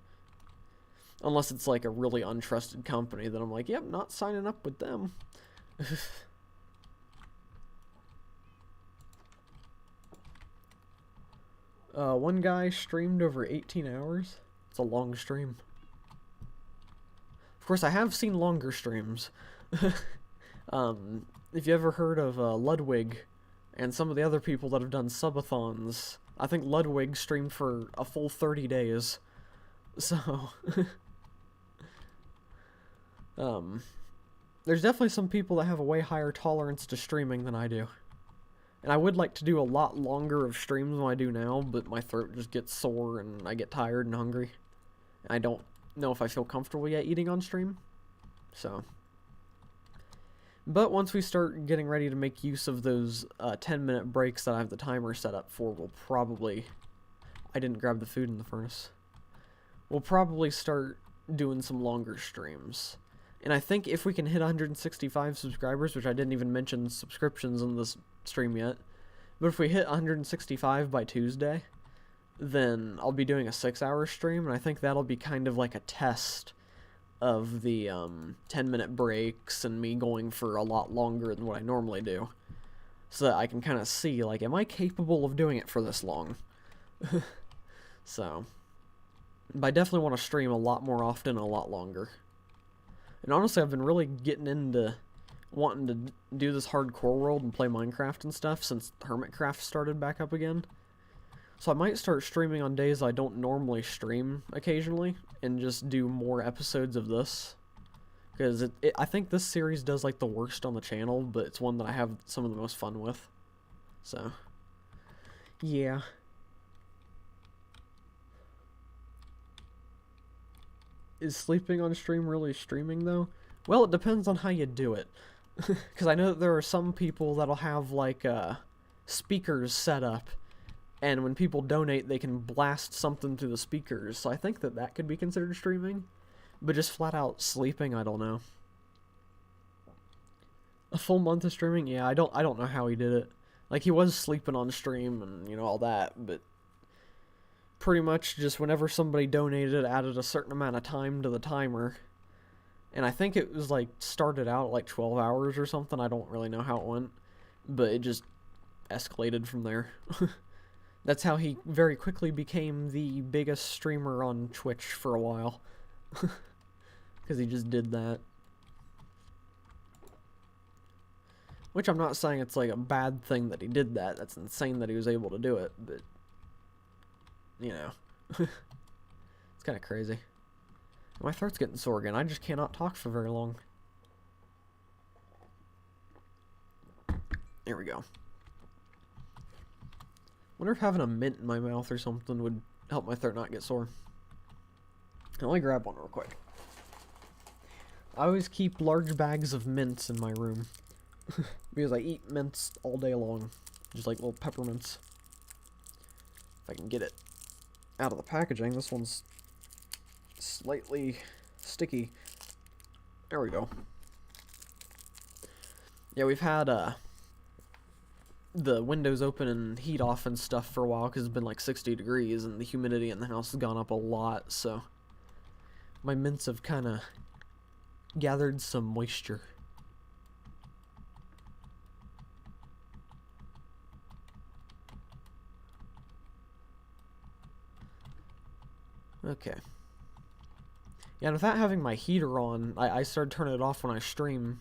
Unless it's like a really untrusted company, then I'm like, yep, not signing up with them. One guy streamed over 18 hours. It's a long stream. Of course, I have seen longer streams. If you ever heard of Ludwig and some of the other people that have done subathons, I think Ludwig streamed for a full 30 days. So, there's definitely some people that have a way higher tolerance to streaming than I do. And I would like to do a lot longer of streams than I do now, but my throat just gets sore and I get tired and hungry. I don't know if I feel comfortable yet eating on stream. So, but once we start getting ready to make use of those 10-minute breaks that I have the timer set up for, we'll probably... I didn't grab the food in the furnace. We'll probably start doing some longer streams. And I think if we can hit 165 subscribers, which I didn't even mention subscriptions in this stream yet, but if we hit 165 by Tuesday, then I'll be doing a 6-hour stream, and I think that'll be kind of like a test of the 10-minute breaks and me going for a lot longer than what I normally do, so that I can kind of see, like, am I capable of doing it for this long? So, but I definitely want to stream a lot more often and a lot longer. And honestly, I've been really getting into wanting to do this hardcore world and play Minecraft and stuff since Hermitcraft started back up again. So I might start streaming on days I don't normally stream occasionally, and just do more episodes of this. Because I think this series does like the worst on the channel, but it's one that I have some of the most fun with. So, yeah. Is sleeping on stream really streaming, though? Well, it depends on how you do it. Because I know that there are some people that'll have, like, speakers set up, and when people donate, they can blast something through the speakers, so I think that that could be considered streaming. But just flat out sleeping, I don't know. A full month of streaming? Yeah, I don't know how he did it. Like, he was sleeping on stream and, you know, all that, but... pretty much just whenever somebody donated, added a certain amount of time to the timer. And I think it was like started out at like 12 hours or something. I don't really know how it went, but it just escalated from there. That's how he very quickly became the biggest streamer on Twitch for a while. Because he just did that. Which I'm not saying it's like a bad thing that he did that. That's insane that he was able to do it, but... you know, it's kind of crazy. My throat's getting sore again. I just cannot talk for very long. There we go. Wonder if having a mint in my mouth or something would help my throat not get sore. Let me grab one real quick. I always keep large bags of mints in my room. Because I eat mints all day long. Just like little peppermints. If I can get it out of the packaging. This one's slightly sticky. There we go. Yeah, we've had the windows open and heat off and stuff for a while because it's been like 60 degrees and the humidity in the house has gone up a lot, so my mints have kind of gathered some moisture. Okay. Yeah, and without having my heater on, I started turning it off when I stream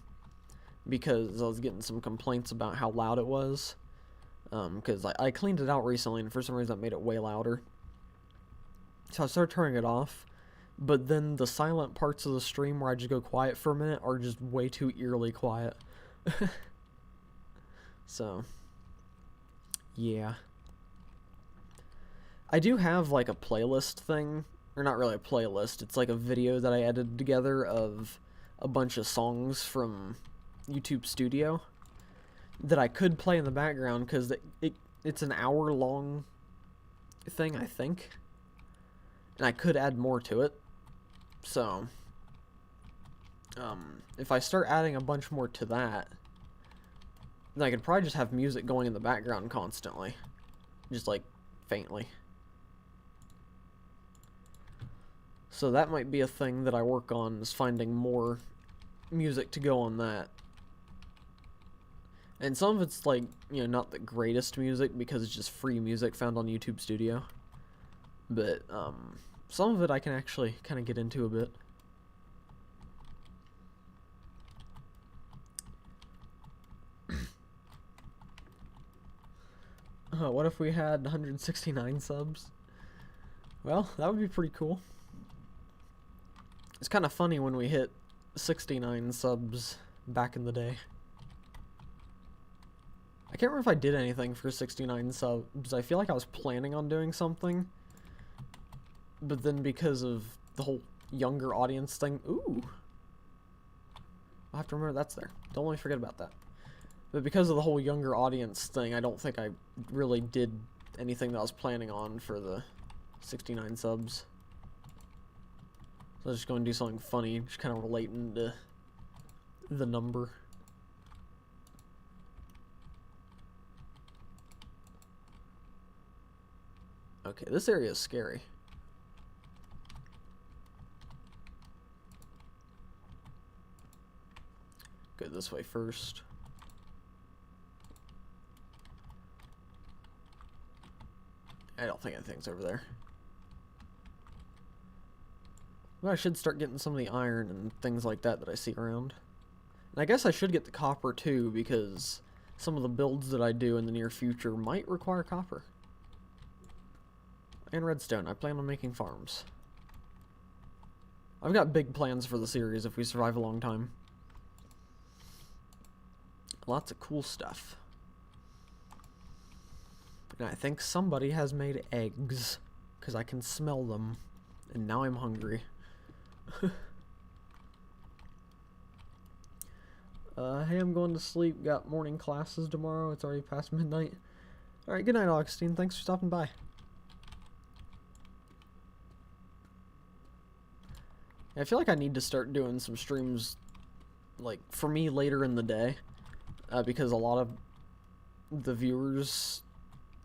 because I was getting some complaints about how loud it was. Because I cleaned it out recently, and for some reason that made it way louder. So I started turning it off, but then the silent parts of the stream where I just go quiet for a minute are just way too eerily quiet. So, yeah. I do have, like, a playlist thing. Or not really a playlist, it's like a video that I edited together of a bunch of songs from YouTube Studio that I could play in the background because it's an hour-long thing, I think. And I could add more to it. So, if I start adding a bunch more to that, then I could probably just have music going in the background constantly. Just, like, faintly. So that might be a thing that I work on, is finding more music to go on that. And some of it's, like, you know, not the greatest music because it's just free music found on YouTube Studio. But, some of it I can actually kind of get into a bit. What if we had 169 subs? Well, that would be pretty cool. It's kind of funny when we hit 69 subs back in the day. I can't remember if I did anything for 69 subs. I feel like I was planning on doing something. But then because of the whole younger audience thing. Ooh. I'll have to remember that's there. Don't let me forget about that. But because of the whole younger audience thing, I don't think I really did anything that I was planning on for the 69 subs. So I was just going to do something funny, just kind of relating to the number. Okay, this area is scary. Go this way first. I don't think anything's over there. Well, I should start getting some of the iron and things like that that I see around. And I guess I should get the copper too, because some of the builds that I do in the near future might require copper. And redstone. I plan on making farms. I've got big plans for the series if we survive a long time. Lots of cool stuff. And I think somebody has made eggs, because I can smell them. And now I'm hungry. Hey, I'm going to sleep. Got morning classes tomorrow. It's already past midnight. Alright, good night, Augustine. Thanks for stopping by. I feel like I need to start doing some streams, like, for me later in the day. Because a lot of the viewers,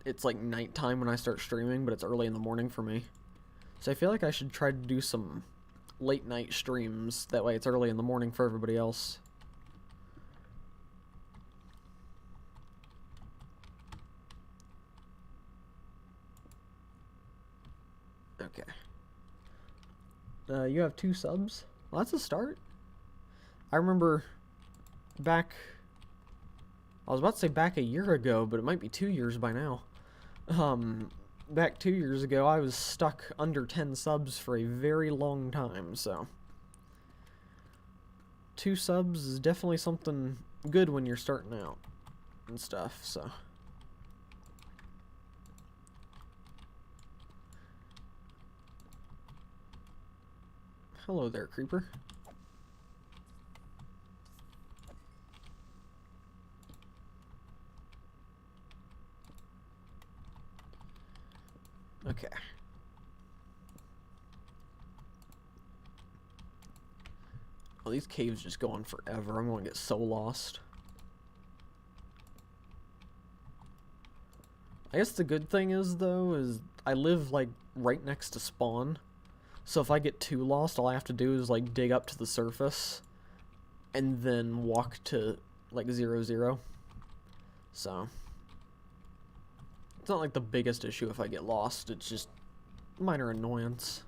it's like nighttime when I start streaming, but it's early in the morning for me. So I feel like I should try to do some late night streams. That way it's early in the morning for everybody else. Okay. You have 2 subs? Well, that's a start. I remember back... I was about to say back a year ago, but it might be 2 years by now. Back 2 years ago, I was stuck under 10 subs for a very long time, so... 2 subs is definitely something good when you're starting out and stuff, so... Hello there, creeper. Okay. Well, these caves just go on forever. I'm going to get so lost. I guess the good thing is, though, is I live, like, right next to spawn. So if I get too lost, all I have to do is, like, dig up to the surface and then walk to, like, 0, 0. So it's not, like, the biggest issue if I get lost. It's just minor annoyance.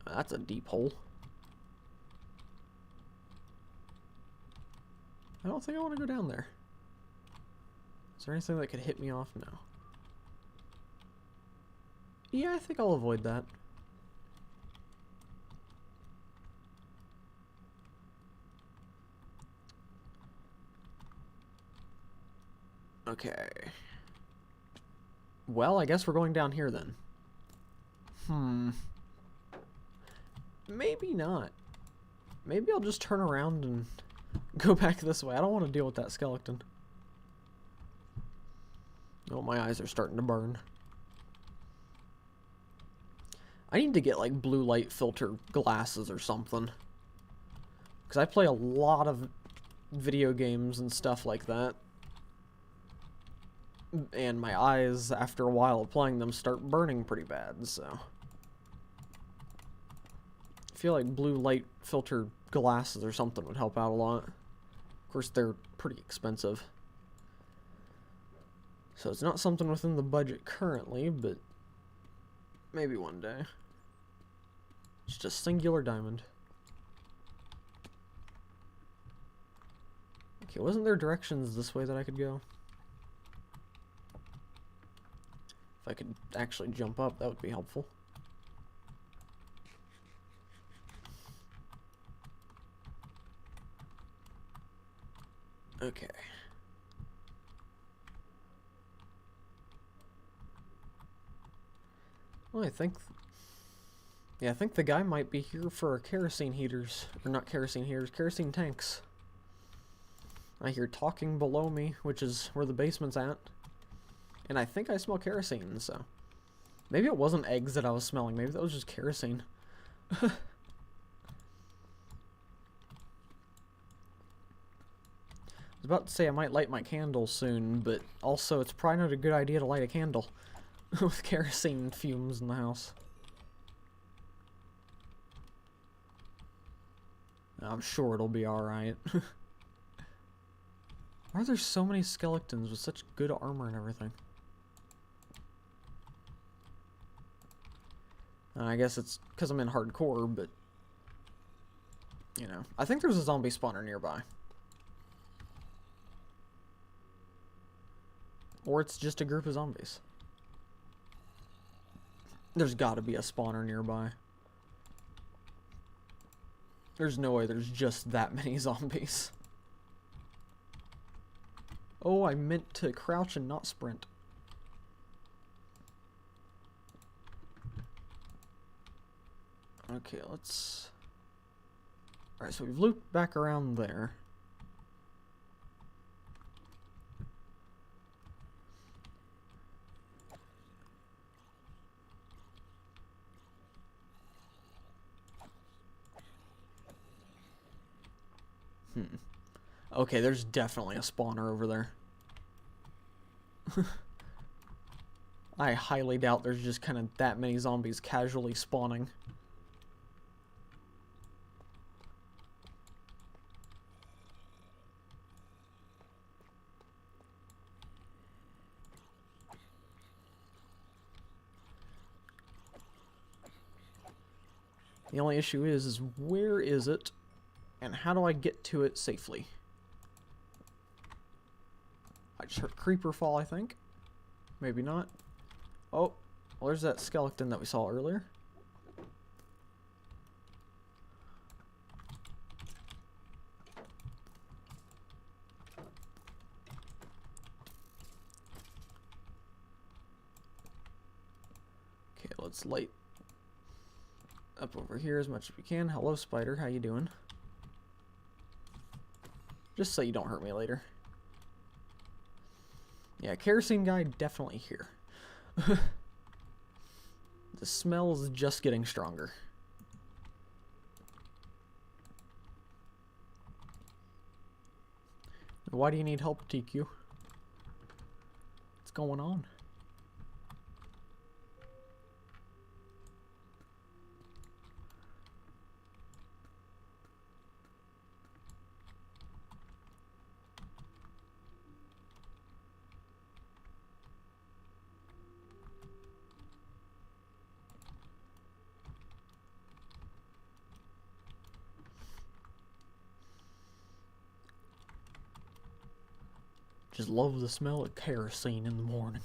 That's a deep hole. I don't think I want to go down there. Is there anything that could hit me off now? Yeah, I think I'll avoid that. Okay. Well, I guess we're going down here then. Maybe not. Maybe I'll just turn around and go back this way. I don't want to deal with that skeleton. Oh, my eyes are starting to burn. I need to get, like, blue light filter glasses or something. Because I play a lot of video games and stuff like that. And my eyes, after a while of playing them, start burning pretty bad, so... I feel like blue light filter glasses or something would help out a lot. Of course, they're pretty expensive. So it's not something within the budget currently, but maybe one day. It's just singular diamond. Okay, wasn't there directions this way that I could go? If I could actually jump up, that would be helpful. Okay. Well, I think Yeah, I think the guy might be here for kerosene heaters. Or not kerosene heaters, kerosene tanks. I hear talking below me, which is where the basement's at. And I think I smell kerosene, so... Maybe it wasn't eggs that I was smelling. Maybe that was just kerosene. I was about to say I might light my candle soon, but also it's probably not a good idea to light a candle with kerosene fumes in the house. I'm sure it'll be alright. Why are there so many skeletons with such good armor and everything? I guess it's because I'm in hardcore, but... You know. I think there's a zombie spawner nearby. Or it's just a group of zombies. There's gotta be a spawner nearby. There's no way there's just that many zombies. Oh, I meant to crouch and not sprint. Okay, let's... Alright, so we've looped back around there. Okay, there's definitely a spawner over there. I highly doubt there's just kind of that many zombies casually spawning. The only issue is where is it, and how do I get to it safely? I just heard creeper fall, I think. Maybe not. Oh, well, there's that skeleton that we saw earlier. Okay, let's light up over here as much as we can. Hello, spider. How you doing? Just so you don't hurt me later. Yeah, kerosene guy definitely here. The smell is just getting stronger. Why do you need help, TQ? What's going on? Just love the smell of kerosene in the morning.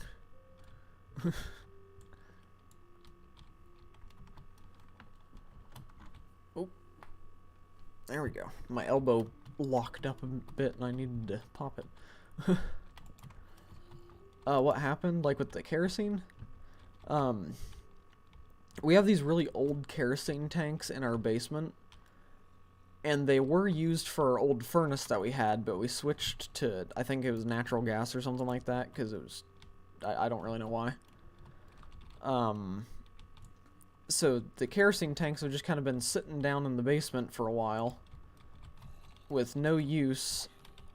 Oh. There we go. My elbow locked up a bit and I needed to pop it. What happened, like with the kerosene? We have these really old kerosene tanks in our basement. And they were used for our old furnace that we had, but we switched to, I think it was natural gas or something like that, because it was, I don't really know why. So the kerosene tanks have just kind of been sitting down in the basement for a while, with no use,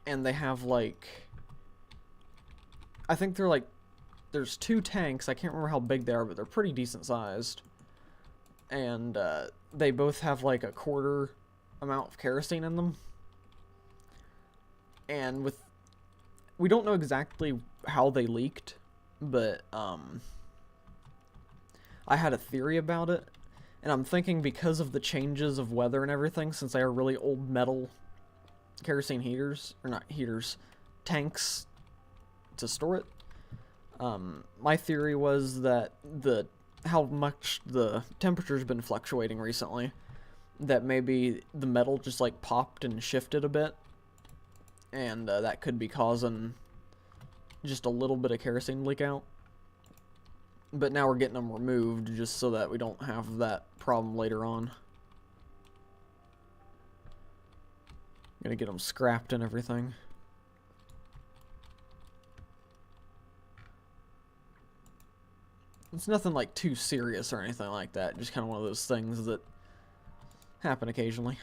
and they have like, I think they're like, there's 2 tanks, I can't remember how big they are, but they're pretty decent sized. And, they both have like a quarter amount of kerosene in them, and we don't know exactly how they leaked, but I had a theory about it, and I'm thinking because of the changes of weather and everything, since they are really old metal kerosene heaters, or not heaters, tanks to store it. My theory was that how much the temperature's been fluctuating recently, that maybe the metal just like popped and shifted a bit, and that could be causing just a little bit of kerosene leak out. But now we're getting them removed just so that we don't have that problem later on. Gonna get them scrapped and everything. It's nothing like too serious or anything like that. Just kind of one of those things that happen occasionally.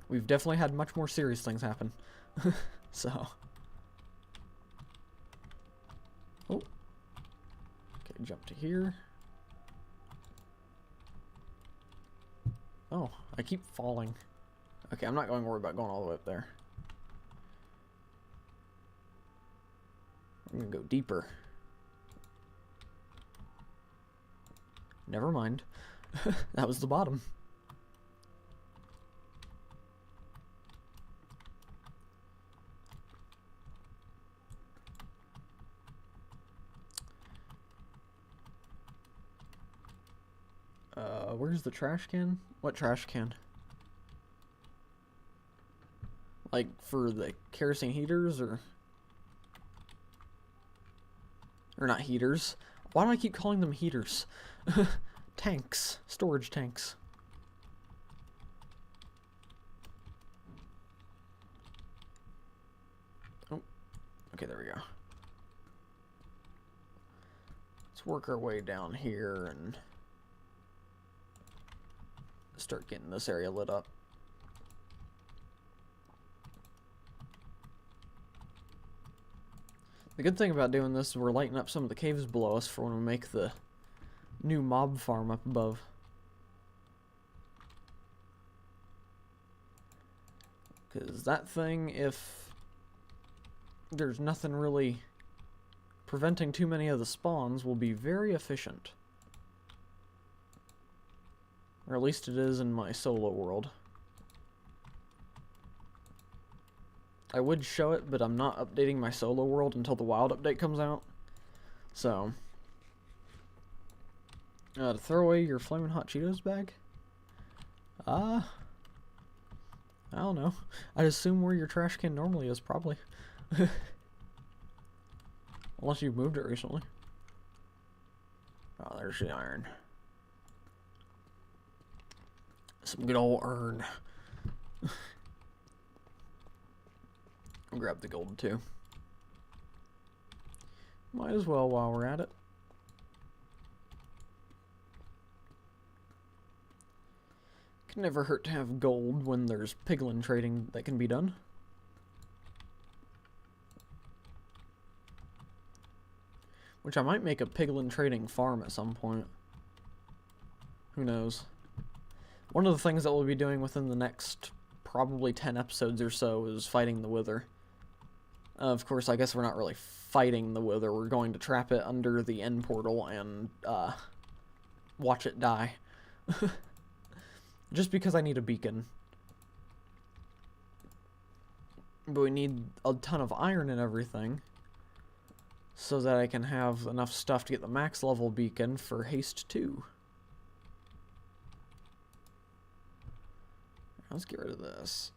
We've definitely had much more serious things happen. So. Oh. Okay, jump to here. Oh, I keep falling. Okay, I'm not going to worry about going all the way up there. I'm going to go deeper. Never mind. That was the bottom. Where's the trash can? What trash can? Like for the kerosene heaters or not heaters? Why do I keep calling them heaters? Tanks. Storage tanks. Oh. Okay, there we go. Let's work our way down here and start getting this area lit up. The good thing about doing this is we're lighting up some of the caves below us for when we make the new mob farm up above. Because that thing, if there's nothing really preventing too many of the spawns, will be very efficient. Or at least it is in my solo world. I would show it, but I'm not updating my solo world until the wild update comes out. So, to throw away your Flamin' Hot Cheetos bag? I don't know. I'd assume where your trash can normally is, probably. Unless you've moved it recently. Oh, there's the iron. Some good old iron. I'll grab the gold too. Might as well while we're at it. Can never hurt to have gold when there's piglin trading that can be done. Which I might make a piglin trading farm at some point. Who knows? One of the things that we'll be doing within the next probably 10 episodes or so is fighting the Wither. Of course, I guess we're not really fighting the Wither. We're going to trap it under the end portal and watch it die. Just because I need a beacon. But we need a ton of iron and everything so that I can have enough stuff to get the max level beacon for Haste 2. Let's get rid of this.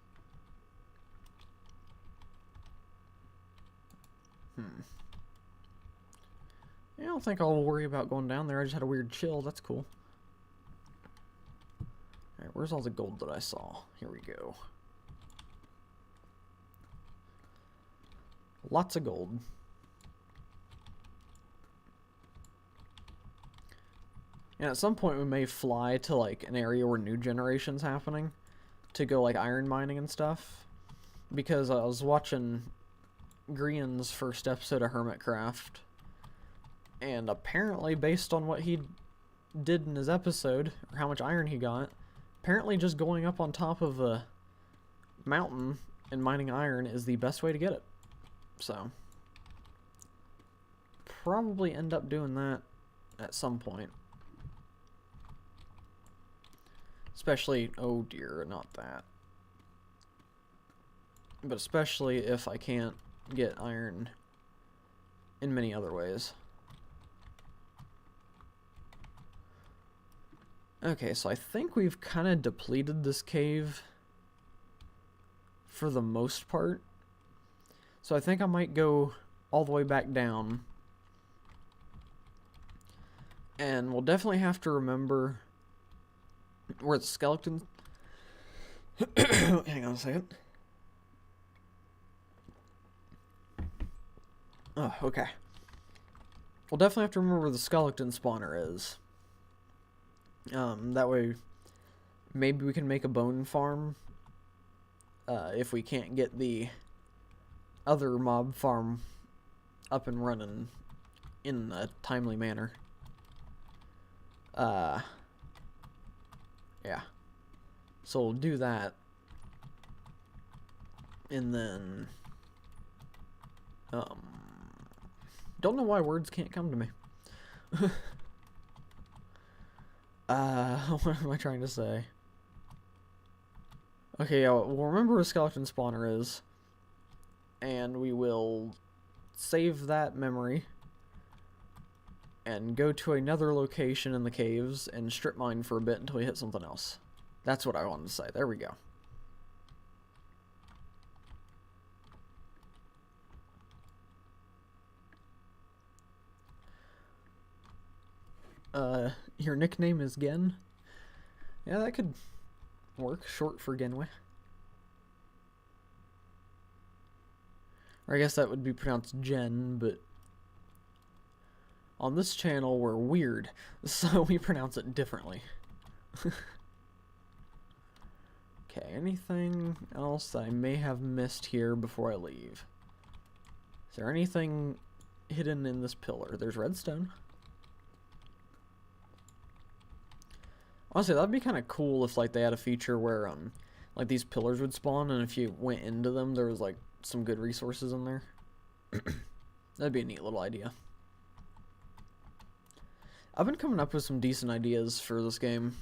Yeah, I don't think I'll worry about going down there. I just had a weird chill. That's cool. Alright, where's all the gold that I saw? Here we go. Lots of gold. And at some point we may fly to like an area where new generation's happening to go like iron mining and stuff. Because I was watching Grian's first episode of Hermitcraft, and apparently based on what he did in his episode, or how much iron he got, apparently just going up on top of a mountain and mining iron is the best way to get it. So, probably end up doing that at some point. Especially, oh dear, not that. But especially if I can't get iron in many other ways. Okay, so I think we've kind of depleted this cave for the most part. So I think I might go all the way back down And we'll definitely have to remember where the skeleton... Hang on a second. Oh, okay. We'll definitely have to remember where the skeleton spawner is. That way, maybe we can make a bone farm. If we can't get the other mob farm up and running in a timely manner. Yeah. So we'll do that. And then... don't know why words can't come to me. What am I trying to say? Okay, yeah, we'll remember where a skeleton spawner is. And we will save that memory. And go to another location in the caves and strip mine for a bit until we hit something else. That's what I wanted to say. There we go. Your nickname is Gen? Yeah, that could work. Short for Genway. Or I guess that would be pronounced Jen, but on this channel we're weird, so we pronounce it differently. Okay, anything else I may have missed here before I leave? Is there anything hidden in this pillar? There's redstone. Honestly, that'd be kind of cool if, like, they had a feature where, like, these pillars would spawn, and if you went into them, there was, like, some good resources in there. That'd be a neat little idea. I've been coming up with some decent ideas for this game.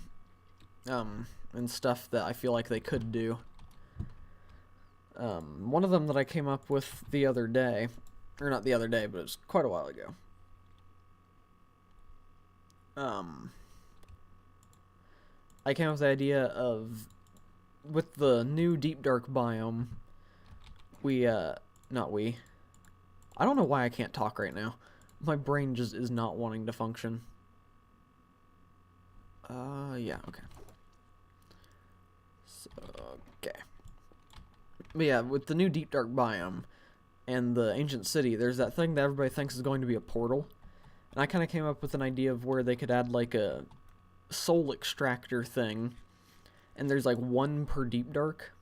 And stuff that I feel like they could do. One of them that I came up with the other day, or not the other day, but it was quite a while ago. I came up with the idea of, with the new Deep Dark biome, I don't know why I can't talk right now. My brain just is not wanting to function. Yeah, okay. So, okay. But yeah, with the new Deep Dark biome and the ancient city, there's that thing that everybody thinks is going to be a portal. And I kind of came up with an idea of where they could add, like, a soul extractor thing, and there's like one per Deep Dark,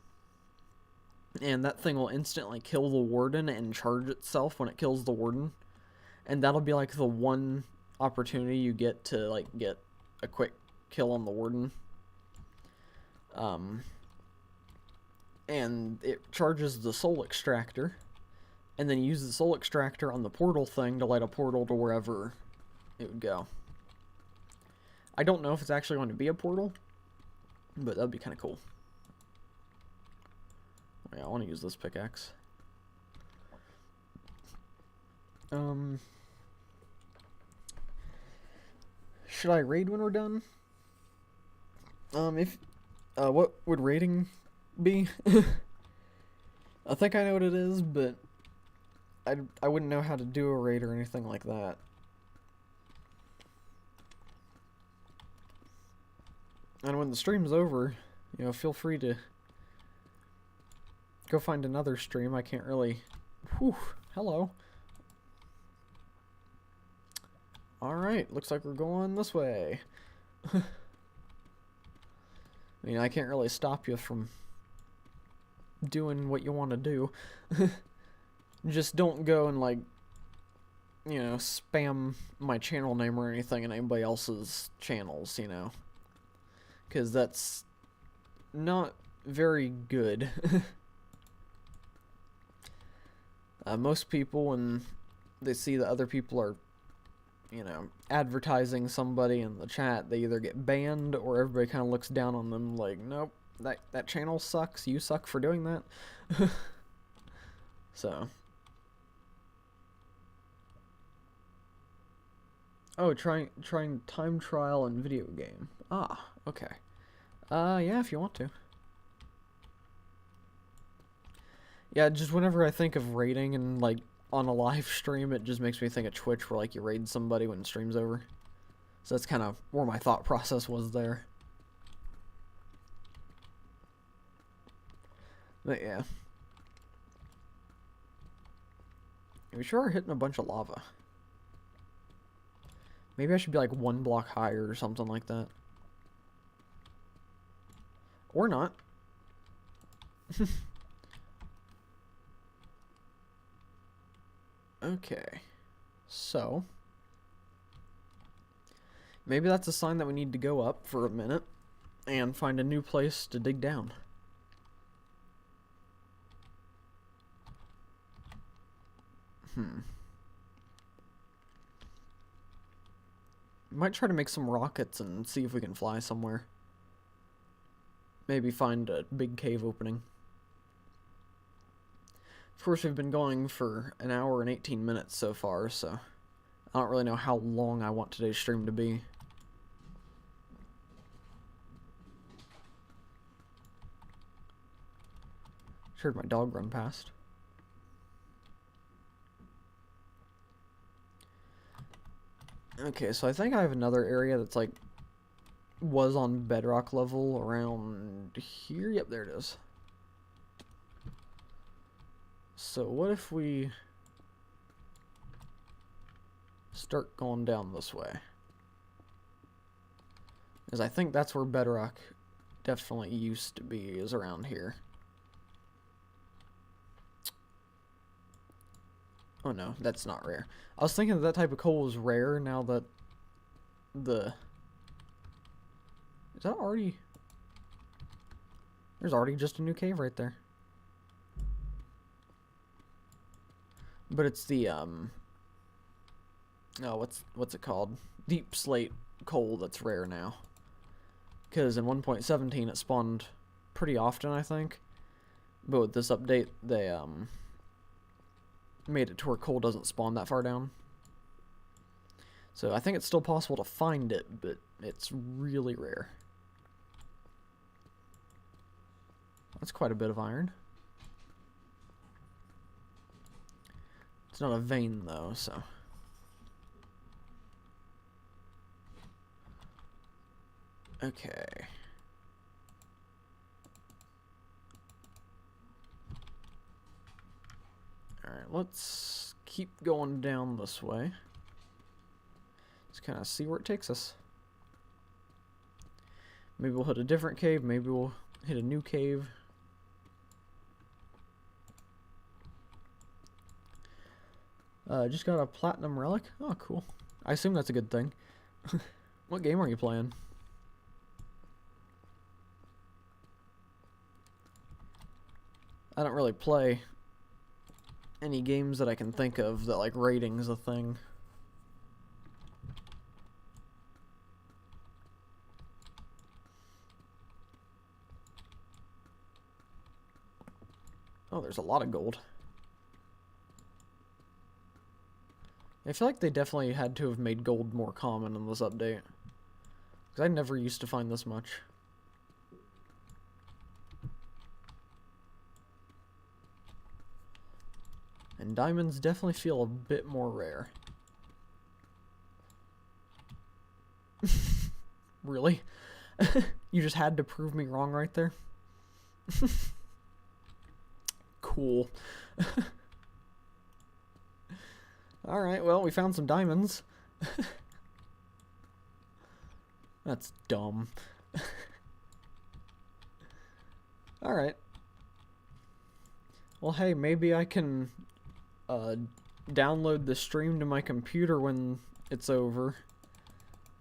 and that thing will instantly kill the warden and charge itself when it kills the warden, and that'll be like the one opportunity you get to, like, get a quick kill on the warden. And it charges the soul extractor, and then you use the soul extractor on the portal thing to light a portal to wherever it would go. I don't know if it's actually going to be a portal, but that'd be kind of cool. Yeah, I want to use this pickaxe. Should I raid when we're done? What would raiding be? I think I know what it is, but I wouldn't know how to do a raid or anything like that. And when the stream's over, you know, feel free to go find another stream. I can't really... Whew, hello. Alright, looks like we're going this way. I mean, I can't really stop you from doing what you want to do. Just don't go and, like, you know, spam my channel name or anything in anybody else's channels, you know. Because that's not very good. Most people, when they see that other people are, you know, advertising somebody in the chat, they either get banned or everybody kind of looks down on them like, nope, that channel sucks, you suck for doing that. So. Oh, trying time trial and video game. Ah, okay. Yeah, if you want to. Yeah, just whenever I think of raiding and, like, on a live stream, it just makes me think of Twitch where, like, you raid somebody when the stream's over. So that's kind of where my thought process was there. But yeah. We sure are hitting a bunch of lava. Maybe I should be like 1 block higher or something like that. Or not. Okay. So. Maybe that's a sign that we need to go up for a minute and find a new place to dig down. Might try to make some rockets and see if we can fly somewhere. Maybe find a big cave opening. Of course, we've been going for an hour and 18 minutes so far, so I don't really know how long I want today's stream to be. Heard my dog run past. Okay, so I think I have another area that's like was on bedrock level around here. Yep, there it is. So what if we start going down this way? Because I think that's where bedrock definitely used to be, is around here. Oh no, that's not rare. I was thinking that type of coal was rare now that the... Is that already... There's already just a new cave right there. But it's the, oh, what's it called? Deep slate coal that's rare now. Because in 1.17 it spawned pretty often, I think. But with this update, they, made it to where coal doesn't spawn that far down. So I think it's still possible to find it, but it's really rare. That's quite a bit of iron. It's not a vein though, so. Okay. Alright, let's keep going down this way. Just kind of see where it takes us. Maybe we'll hit a different cave, maybe we'll hit a new cave. Just got a platinum relic. Oh, cool. I assume that's a good thing. What game are you playing? I don't really play any games that I can think of that, like, rating's a thing. Oh, there's a lot of gold. I feel like they definitely had to have made gold more common in this update. Because I never used to find this much. And diamonds definitely feel a bit more rare. Really? You just had to prove me wrong right there? Cool. Alright, well, we found some diamonds. That's dumb. Alright. Well, hey, maybe I can download the stream to my computer when it's over.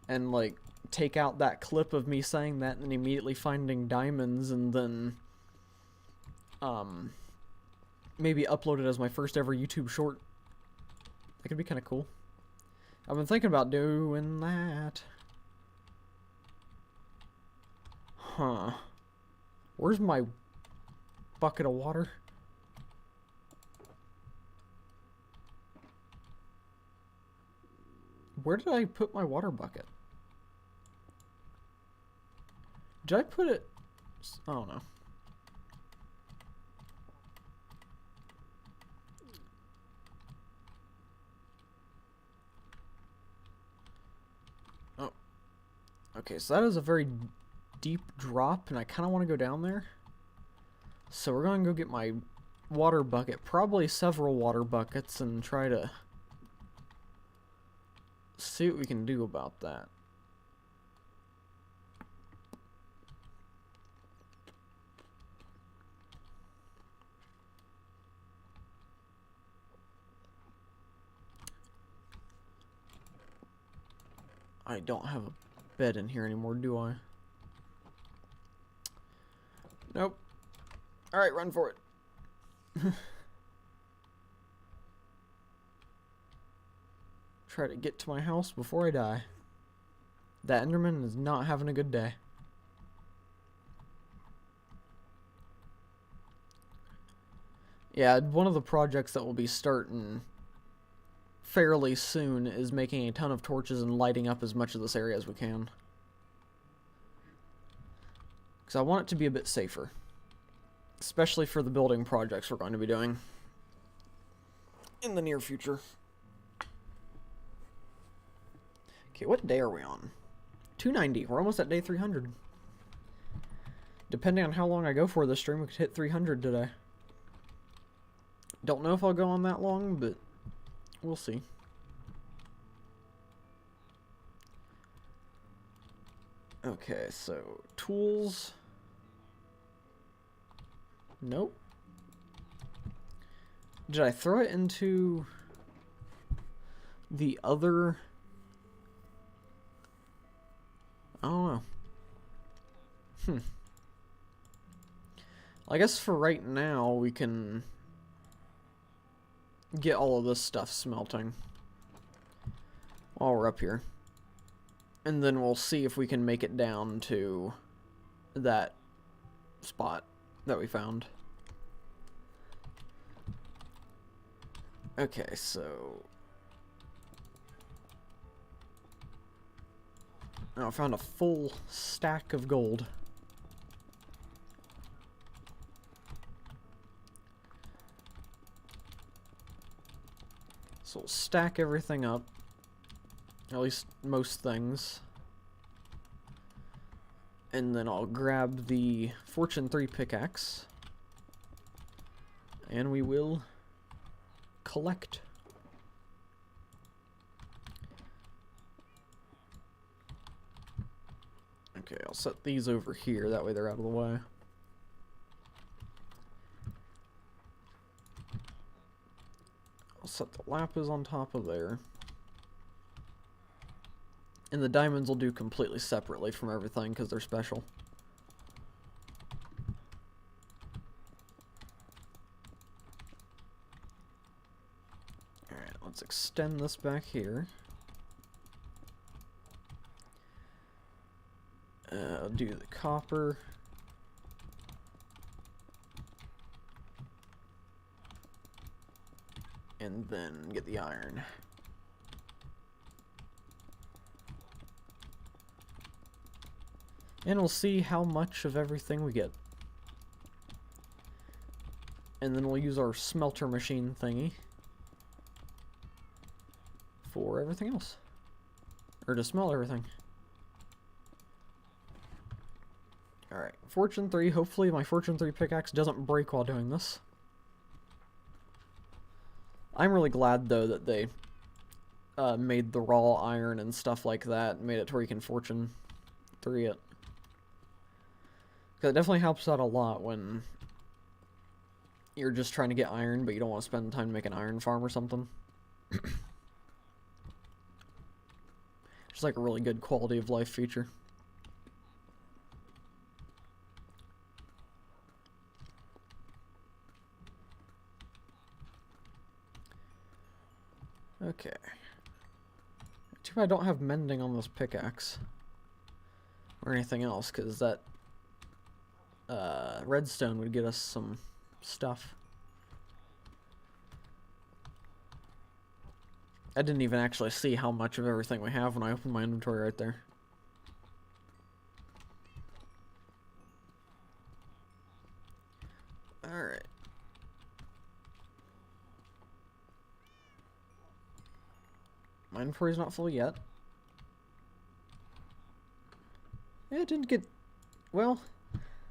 And, like, take out that clip of me saying that and immediately finding diamonds and then maybe upload it as my first ever YouTube short. That could be kind of cool. I've been thinking about doing that. Huh. Where's my bucket of water? Where did I put my water bucket? Did I put it... I don't know. Oh, Okay, so that is a very deep drop, and I kind of want to go down there. So we're going to go get my water bucket, probably several water buckets, and try to see what we can do about that. I don't have a bed in here anymore, do I? Nope. Alright, run for it. Try to get to my house before I die. That Enderman is not having a good day. Yeah, one of the projects that will be starting fairly soon is making a ton of torches and lighting up as much of this area as we can. Because I want it to be a bit safer. Especially for the building projects we're going to be doing in the near future. Okay, what day are we on? 290. We're almost at day 300. Depending on how long I go for this stream, we could hit 300 today. Don't know if I'll go on that long, but we'll see. Okay, so tools. Nope. Did I throw it into the other? I don't know. I guess for right now we can get all of this stuff smelting while we're up here. And then we'll see if we can make it down to that spot that we found. Okay, so now I found a full stack of gold. So we'll stack everything up. At least most things. And then I'll grab the Fortune 3 pickaxe. And we will collect. Okay, I'll set these over here, that way they're out of the way. I'll set the lapis on top of there. And the diamonds will do completely separately from everything because they're special. Alright, let's extend this back here. I'll do the copper. And then get the iron. And we'll see how much of everything we get. And then we'll use our smelter machine thingy for everything else. Or to smell everything. Alright, Fortune 3. Hopefully my Fortune 3 pickaxe doesn't break while doing this. I'm really glad, though, that they made the raw iron and stuff like that, made it to where you can Fortune 3 it. Because it definitely helps out a lot when you're just trying to get iron, but you don't want to spend time to make an iron farm or something. Just like a really good quality of life feature. Okay. Too bad I don't have mending on this pickaxe. Or anything else, because that redstone would get us some stuff. I didn't even actually see how much of everything we have when I opened my inventory right there. Alright. My inventory's not full yet. Yeah, it didn't get... Well,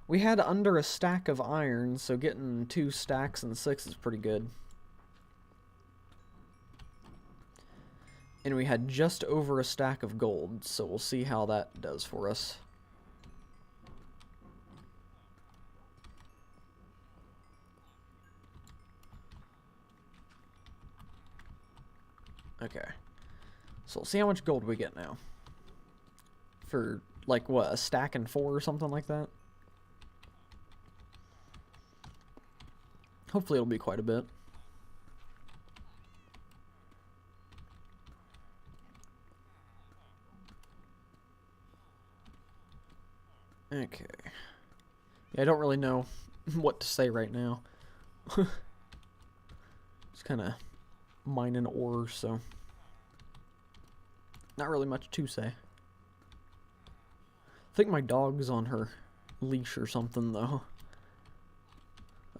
we had under a stack of iron, so getting 2 stacks and 6 is pretty good. And we had just over a stack of gold, so we'll see how that does for us. Okay. So we'll see how much gold we get now. For, like, what, a stack and 4 or something like that? Hopefully it'll be quite a bit. Okay. Yeah, I don't really know what to say right now. Just kind of mining ore, so not really much to say. I think my dog's on her leash or something, though.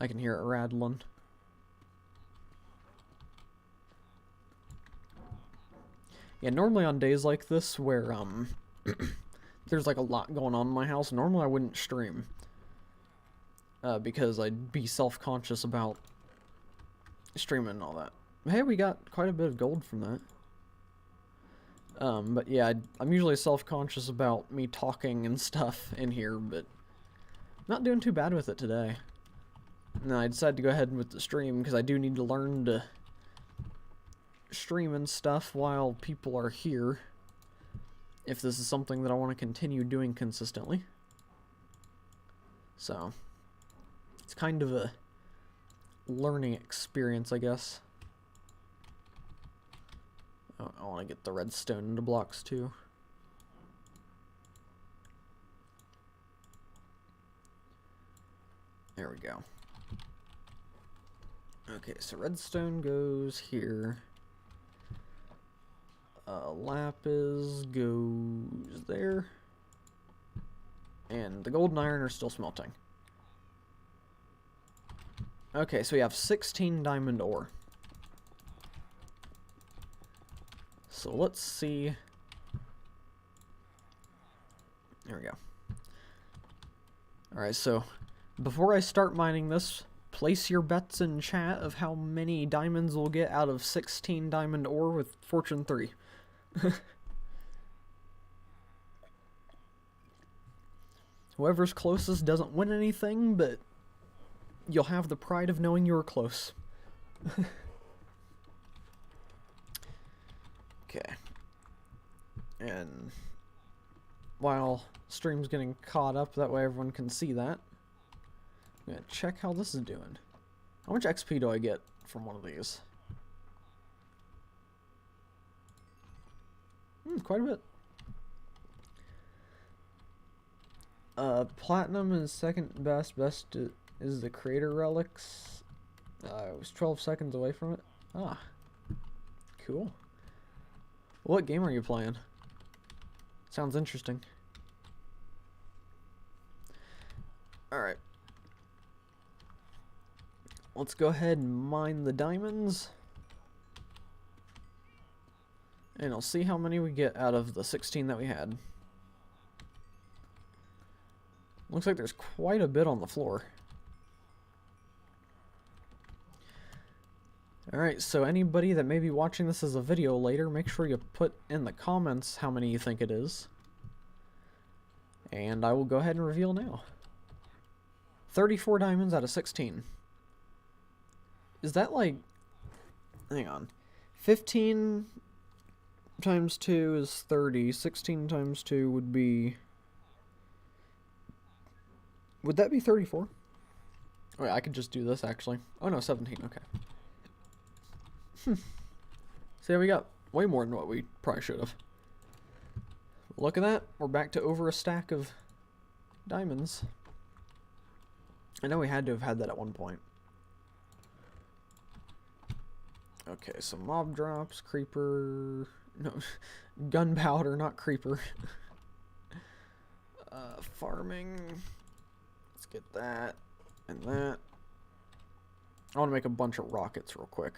I can hear it rattling. Yeah, normally on days like this where there's like a lot going on in my house, normally I wouldn't stream. Because I'd be self-conscious about streaming and all that. Hey, we got quite a bit of gold from that. But yeah, I'm usually self-conscious about me talking and stuff in here, but not doing too bad with it today. No, I decided to go ahead with the stream because I do need to learn to stream and stuff while people are here, if this is something that I want to continue doing consistently. So, it's kind of a learning experience, I guess. Oh, I want to get the redstone into blocks too. There we go. Okay, so redstone goes here. Lapis goes there. And the gold and iron are still smelting. Okay, so we have 16 diamond ore. So let's see. There we go. Alright, so before I start mining this, place your bets in chat of how many diamonds we'll get out of 16 diamond ore with Fortune 3. Whoever's closest doesn't win anything, but you'll have the pride of knowing you were close. Okay. And while stream's getting caught up, that way everyone can see that, I'm gonna check how this is doing. How much XP do I get from one of these? Quite a bit. Platinum is second best. Best is the creator relics. I was 12 seconds away from it. Ah, cool. What game are you playing? Sounds interesting. Alright. Let's go ahead and mine the diamonds. And I'll see how many we get out of the 16 that we had. Looks like there's quite a bit on the floor. Alright, so anybody that may be watching this as a video later, make sure you put in the comments how many you think it is. And I will go ahead and reveal now. 34 diamonds out of 16. Is that like... Hang on. 15 times 2 is 30. 16 times 2 would be... Would that be 34? Oh, wait, I could just do this, actually. Oh, no, 17. Okay. So we got way more than what we probably should have. Look at that. We're back to over a stack of diamonds. I know we had to have had that at one point. Okay, so mob drops, creeper... No, gunpowder, not creeper. Farming... Let's get that and that. I want to make a bunch of rockets real quick.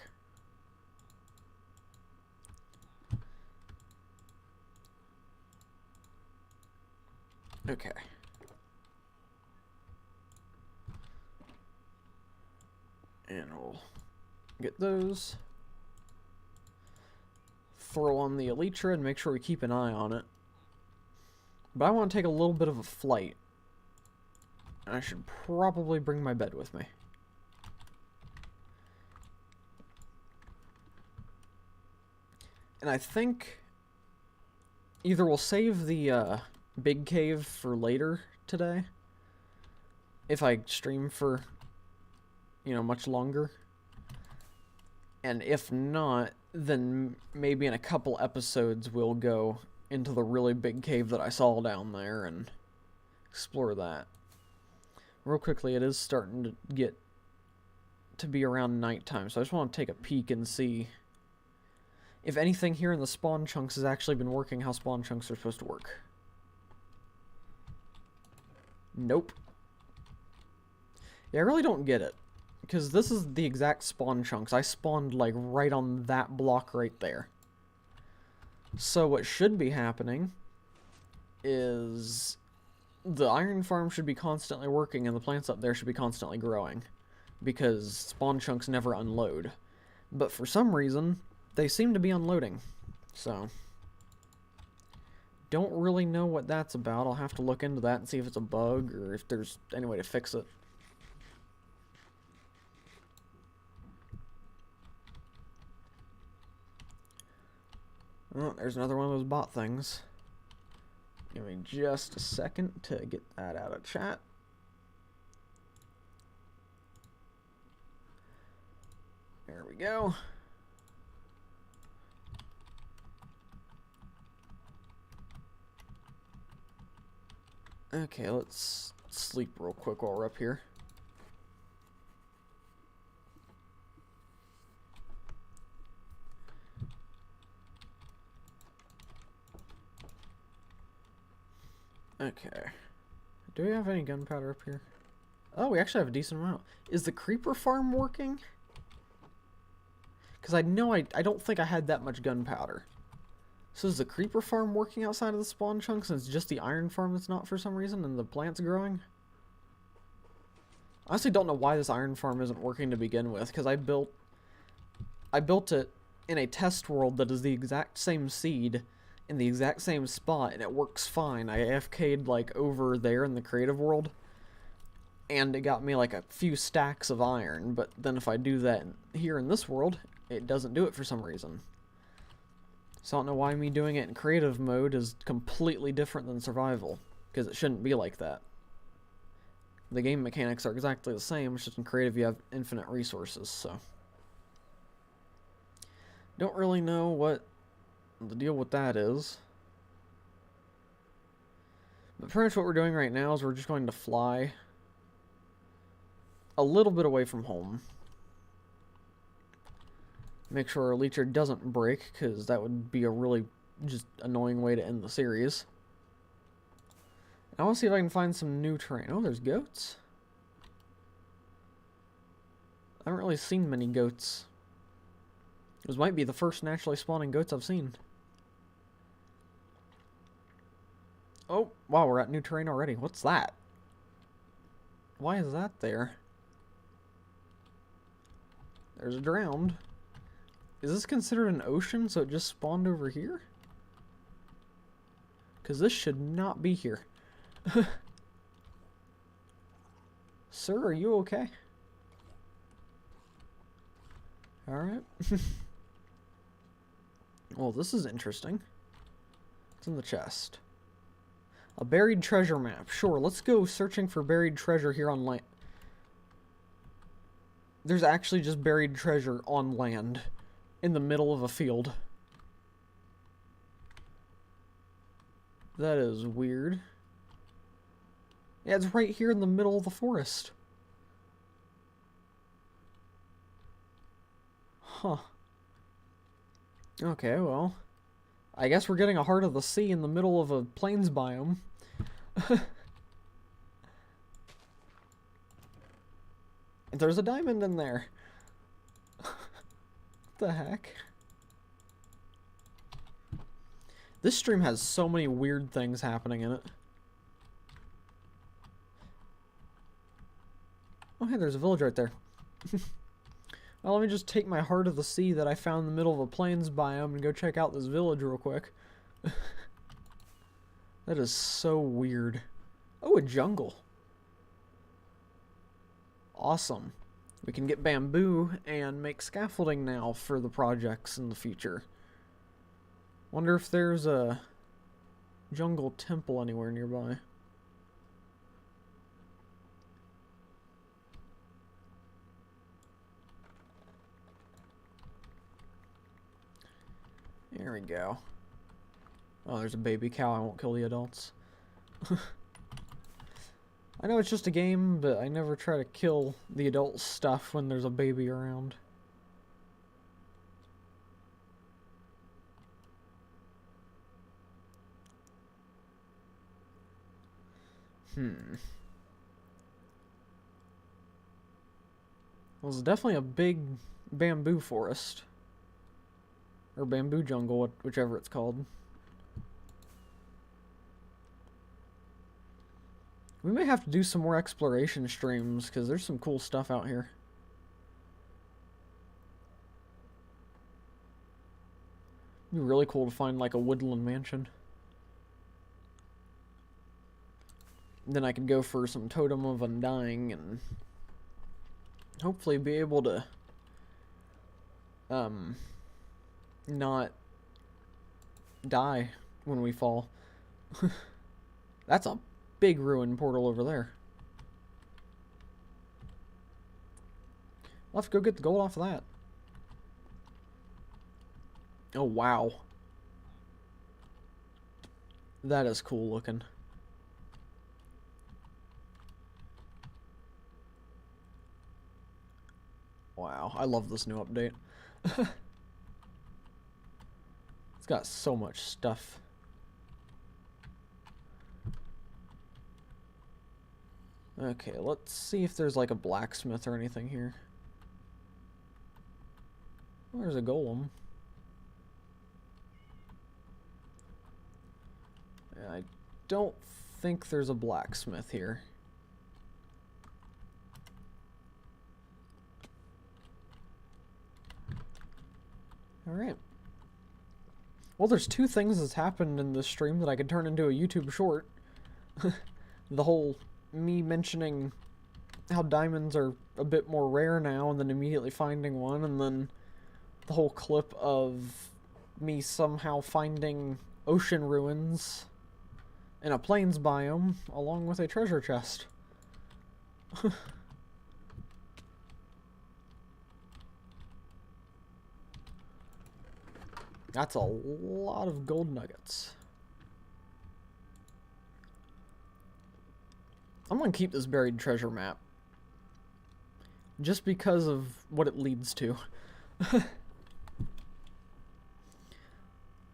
Okay. And we'll get those. Throw on the Elytra and make sure we keep an eye on it. But I want to take a little bit of a flight. I should probably bring my bed with me. And I think either we'll save the big cave for later today, if I stream for, you know, much longer. And if not, then maybe in a couple episodes we'll go into the really big cave that I saw down there and explore that. Real quickly, it is starting to get to be around nighttime, so I just want to take a peek and see if anything here in the spawn chunks has actually been working how spawn chunks are supposed to work. Nope. Yeah, I really don't get it, because this is the exact spawn chunks. I spawned, like, right on that block right there. So what should be happening is the iron farm should be constantly working and the plants up there should be constantly growing, because spawn chunks never unload. But for some reason, they seem to be unloading. So, don't really know what that's about. I'll have to look into that and see if it's a bug or if there's any way to fix it. Oh, there's another one of those bot things. Give me just a second to get that out of chat. There we go. Okay, let's sleep real quick while we're up here. Okay. Do we have any gunpowder up here? Oh, we actually have a decent amount. Is the creeper farm working? Because I know I don't think I had that much gunpowder. So is the creeper farm working outside of the spawn chunks and it's just the iron farm that's not for some reason and the plants growing? I honestly don't know why this iron farm isn't working to begin with, because I built it in a test world that is the exact same seed in the exact same spot, and it works fine. I AFK'd, like, over there in the creative world, and it got me, like, a few stacks of iron, but then if I do that here in this world, it doesn't do it for some reason. So I don't know why me doing it in creative mode is completely different than survival, because it shouldn't be like that. The game mechanics are exactly the same, it's just in creative you have infinite resources, so. Don't really know what the deal with that is. But pretty much what we're doing right now is we're just going to fly a little bit away from home. Make sure our Elytra doesn't break, because that would be a really just annoying way to end the series. I want to see if I can find some new terrain. Oh, there's goats. I haven't really seen many goats. Those might be the first naturally spawning goats I've seen. Oh, wow, we're at new terrain already. What's that? Why is that there? There's a drowned. Is this considered an ocean, so it just spawned over here? Because this should not be here. Sir, are you okay? Alright. Well, this is interesting. It's in the chest. A buried treasure map. Sure, let's go searching for buried treasure here on land. There's actually just buried treasure on land. In the middle of a field. That is weird. Yeah, it's right here in the middle of the forest. Huh. Okay, well. I guess we're getting a heart of the sea in the middle of a plains biome. There's a diamond in there. What the heck? This stream has so many weird things happening in it. Oh, hey, there's a village right there. Well, let me just take my Heart of the Sea that I found in the middle of a plains biome and go check out this village real quick. That is so weird. Oh, a jungle. Awesome. We can get bamboo and make scaffolding now for the projects in the future. Wonder if there's a jungle temple anywhere nearby. There we go. Oh, there's a baby cow. I won't kill the adults. I know it's just a game, but I never try to kill the adult stuff when there's a baby around. Well, it's definitely a big bamboo forest. Or bamboo jungle, whichever it's called. We may have to do some more exploration streams, because there's some cool stuff out here. It'd be really cool to find, like, a woodland mansion. Then I could go for some Totem of Undying, and hopefully be able to, not die when we fall. That's a big ruin portal over there. I'll have to go get the gold off of that. Oh, wow. That is cool looking. Wow, I love this new update. It's got so much stuff. Okay, let's see if there's like a blacksmith or anything here. There's a golem. I don't think there's a blacksmith here. Alright. Well, there's two things that's happened in this stream that I could turn into a YouTube short. The whole me mentioning how diamonds are a bit more rare now and then immediately finding one, and then the whole clip of me somehow finding ocean ruins in a plains biome along with a treasure chest. That's a lot of gold nuggets. I'm gonna keep this buried treasure map. Just because of what it leads to.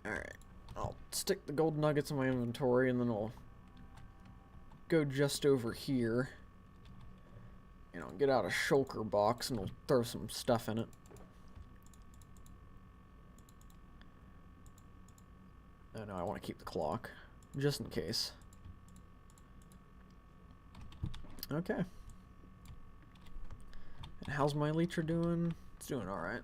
Alright. I'll stick the gold nuggets in my inventory and then I'll go just over here. And I'll get out a shulker box and I'll throw some stuff in it. Oh no, I want to keep the clock. Just in case. Okay. And how's my leecher doing? It's doing alright.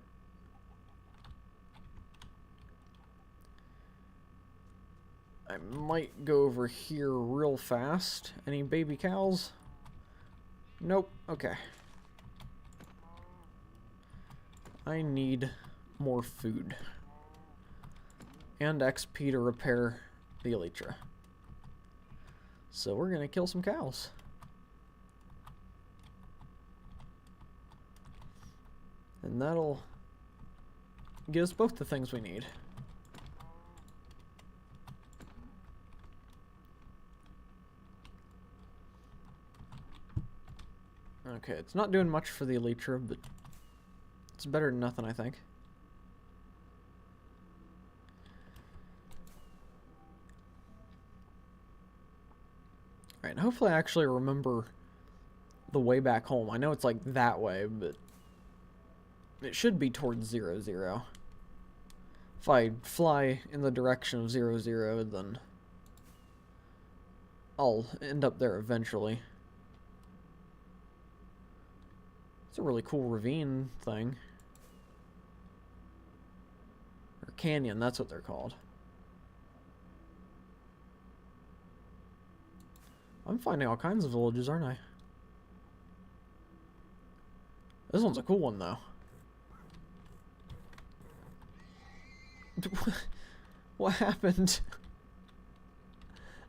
I might go over here real fast. Any baby cows? Nope. Okay. I need more food. And XP to repair the elytra. So we're gonna kill some cows. And that'll get us both the things we need. Okay, it's not doing much for the elytra, but it's better than nothing, I think. Alright, hopefully I actually remember the way back home. I know it's like that way, but it should be towards 0, 0. If I fly in the direction of 0, 0, then I'll end up there eventually. It's a really cool ravine thing. Or canyon, that's what they're called. I'm finding all kinds of villages, aren't I? This one's a cool one, though. What happened?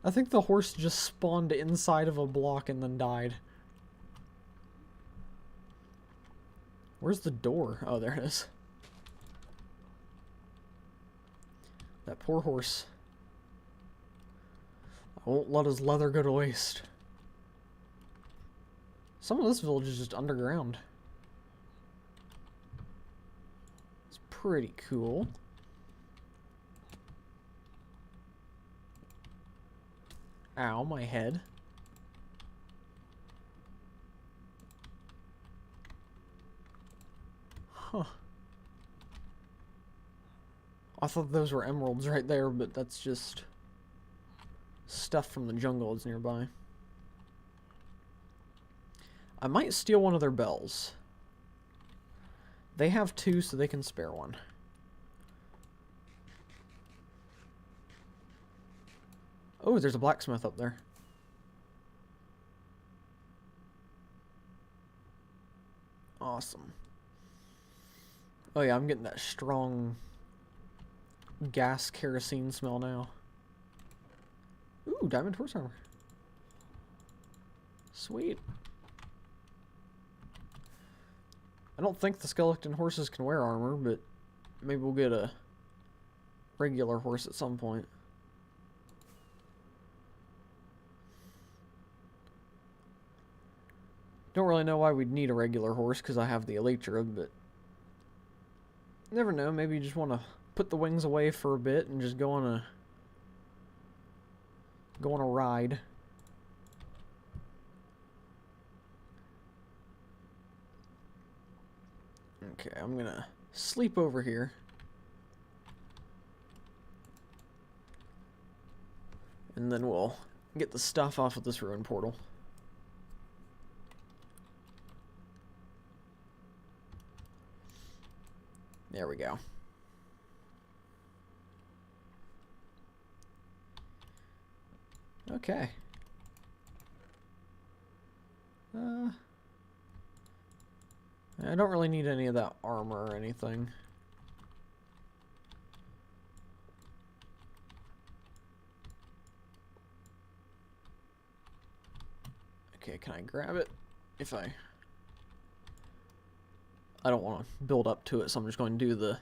I think the horse just spawned inside of a block and then died. Where's the door? Oh, there it is. That poor horse. I won't let his leather go to waste. Some of this village is just underground. It's pretty cool. Ow, my head. Huh. I thought those were emeralds right there, but that's just stuff from the jungle that's nearby. I might steal one of their bells. They have two, so they can spare one. Oh, there's a blacksmith up there. Awesome. Oh yeah, I'm getting that strong gas kerosene smell now. Ooh, diamond horse armor. Sweet. I don't think the skeleton horses can wear armor, but maybe we'll get a regular horse at some point. Don't really know why we'd need a regular horse, because I have the Elytra, but you never know, maybe you just want to put the wings away for a bit and just go on a ride. Okay, I'm gonna sleep over here. And then we'll get the stuff off of this ruin portal. There we go. Okay. I don't really need any of that armor or anything. Okay, can I grab it? If I don't want to build up to it, so I'm just going to do the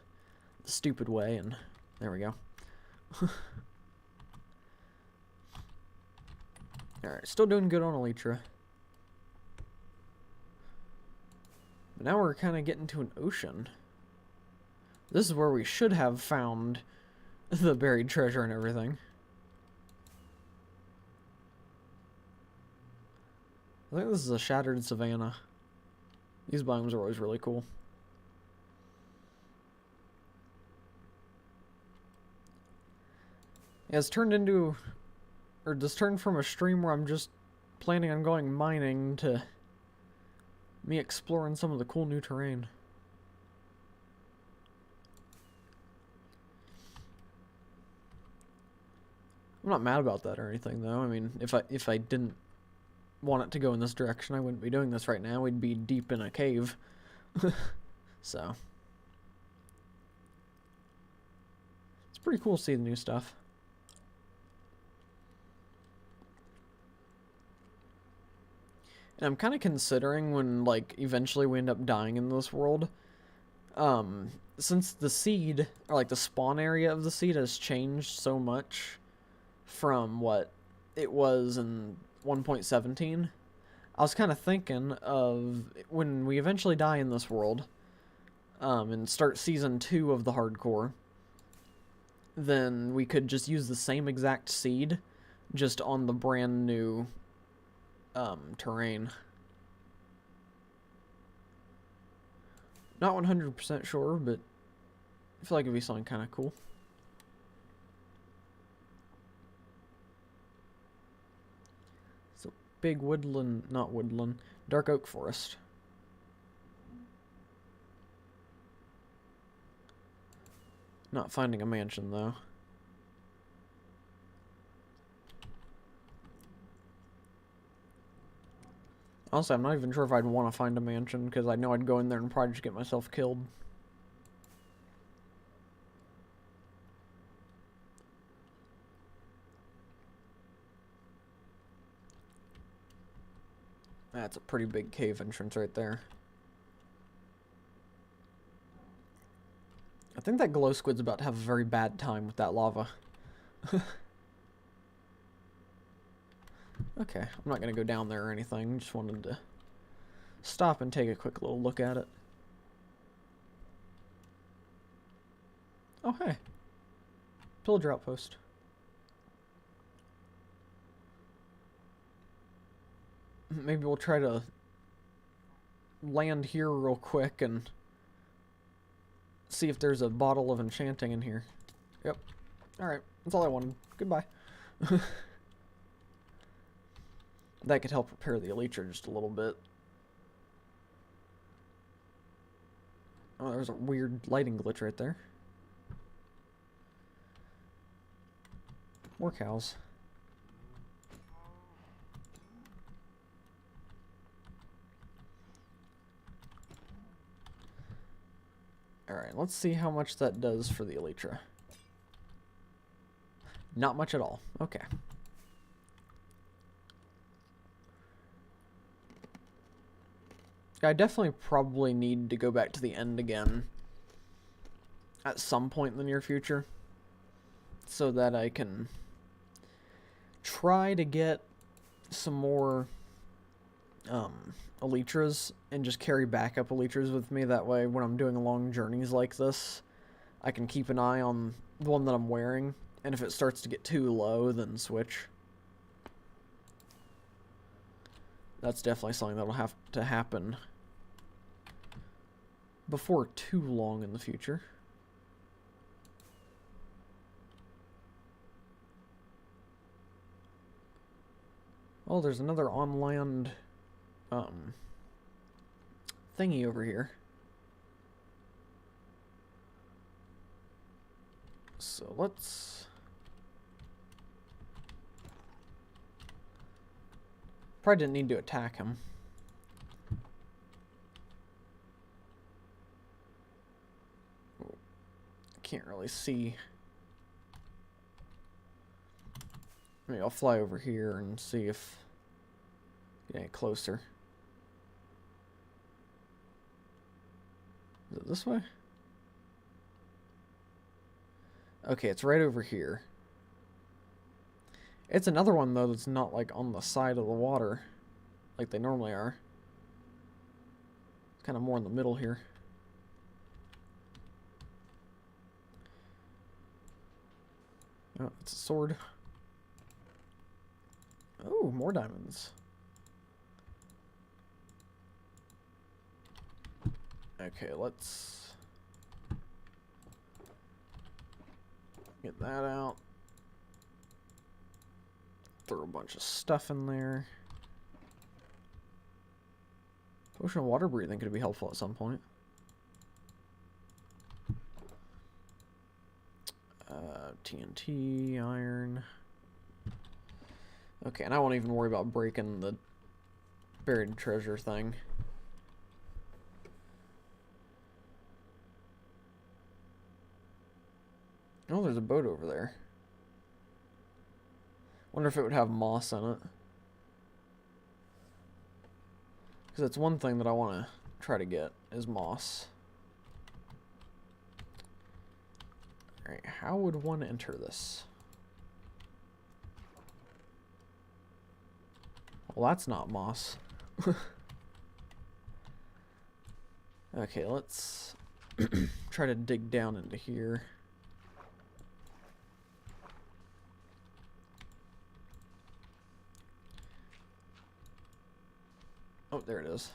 stupid way, and there we go. Alright, still doing good on Elytra. But now we're kind of getting to an ocean. This is where we should have found the buried treasure and everything. I think this is a shattered savanna. These biomes are always really cool. Yeah, it's turned into, or this turned from a stream where I'm just planning on going mining to me exploring some of the cool new terrain. I'm not mad about that or anything, though. I mean, if I didn't want it to go in this direction, I wouldn't be doing this right now. We'd be deep in a cave. So it's pretty cool to see the new stuff. And I'm kind of considering when, like, eventually we end up dying in this world, since the seed, or like the spawn area of the seed has changed so much from what it was in 1.17, I was kind of thinking of when we eventually die in this world, and start Season 2 of the hardcore, then we could just use the same exact seed, just on the brand new terrain. Not 100% sure, but I feel like it'd be something kind of cool. So big woodland, not woodland, dark oak forest. Not finding a mansion, though. Honestly, I'm not even sure if I'd want to find a mansion, because I know I'd go in there and probably just get myself killed. That's a pretty big cave entrance right there. I think that glow squid's about to have a very bad time with that lava. Okay, I'm not gonna go down there or anything. Just wanted to stop and take a quick little look at it. Oh, hey. Pillager outpost. Maybe we'll try to land here real quick and see if there's a bottle of enchanting in here. Yep. Alright, that's all I wanted. Goodbye. That could help repair the elytra just a little bit. Oh, there's a weird lighting glitch right there. More cows. Alright, let's see how much that does for the elytra. Not much at all. Okay. I definitely probably need to go back to the end again at some point in the near future so that I can try to get some more elytras and just carry backup elytras with me. That way when I'm doing long journeys like this, I can keep an eye on the one that I'm wearing, and if it starts to get too low, then switch. That's definitely something that'll have to happen before too long in the future. Oh, there's another on-land thingy over here. So let's probably didn't need to attack him. Can't really see. Maybe I'll fly over here and see if get any closer. Is it this way? Okay, it's right over here. It's another one though that's not like on the side of the water like they normally are. It's kind of more in the middle here. Oh, it's a sword. Oh, more diamonds. Okay, let's get that out. Throw a bunch of stuff in there. Potion of water breathing could be helpful at some point. TNT, iron. Okay, and I won't even worry about breaking the buried treasure thing. Oh, there's a boat over there. Wonder if it would have moss in it. Because that's one thing that I want to try to get, is moss. Alright, how would one enter this? Well, that's not moss. Okay, let's try to dig down into here. Oh, there it is.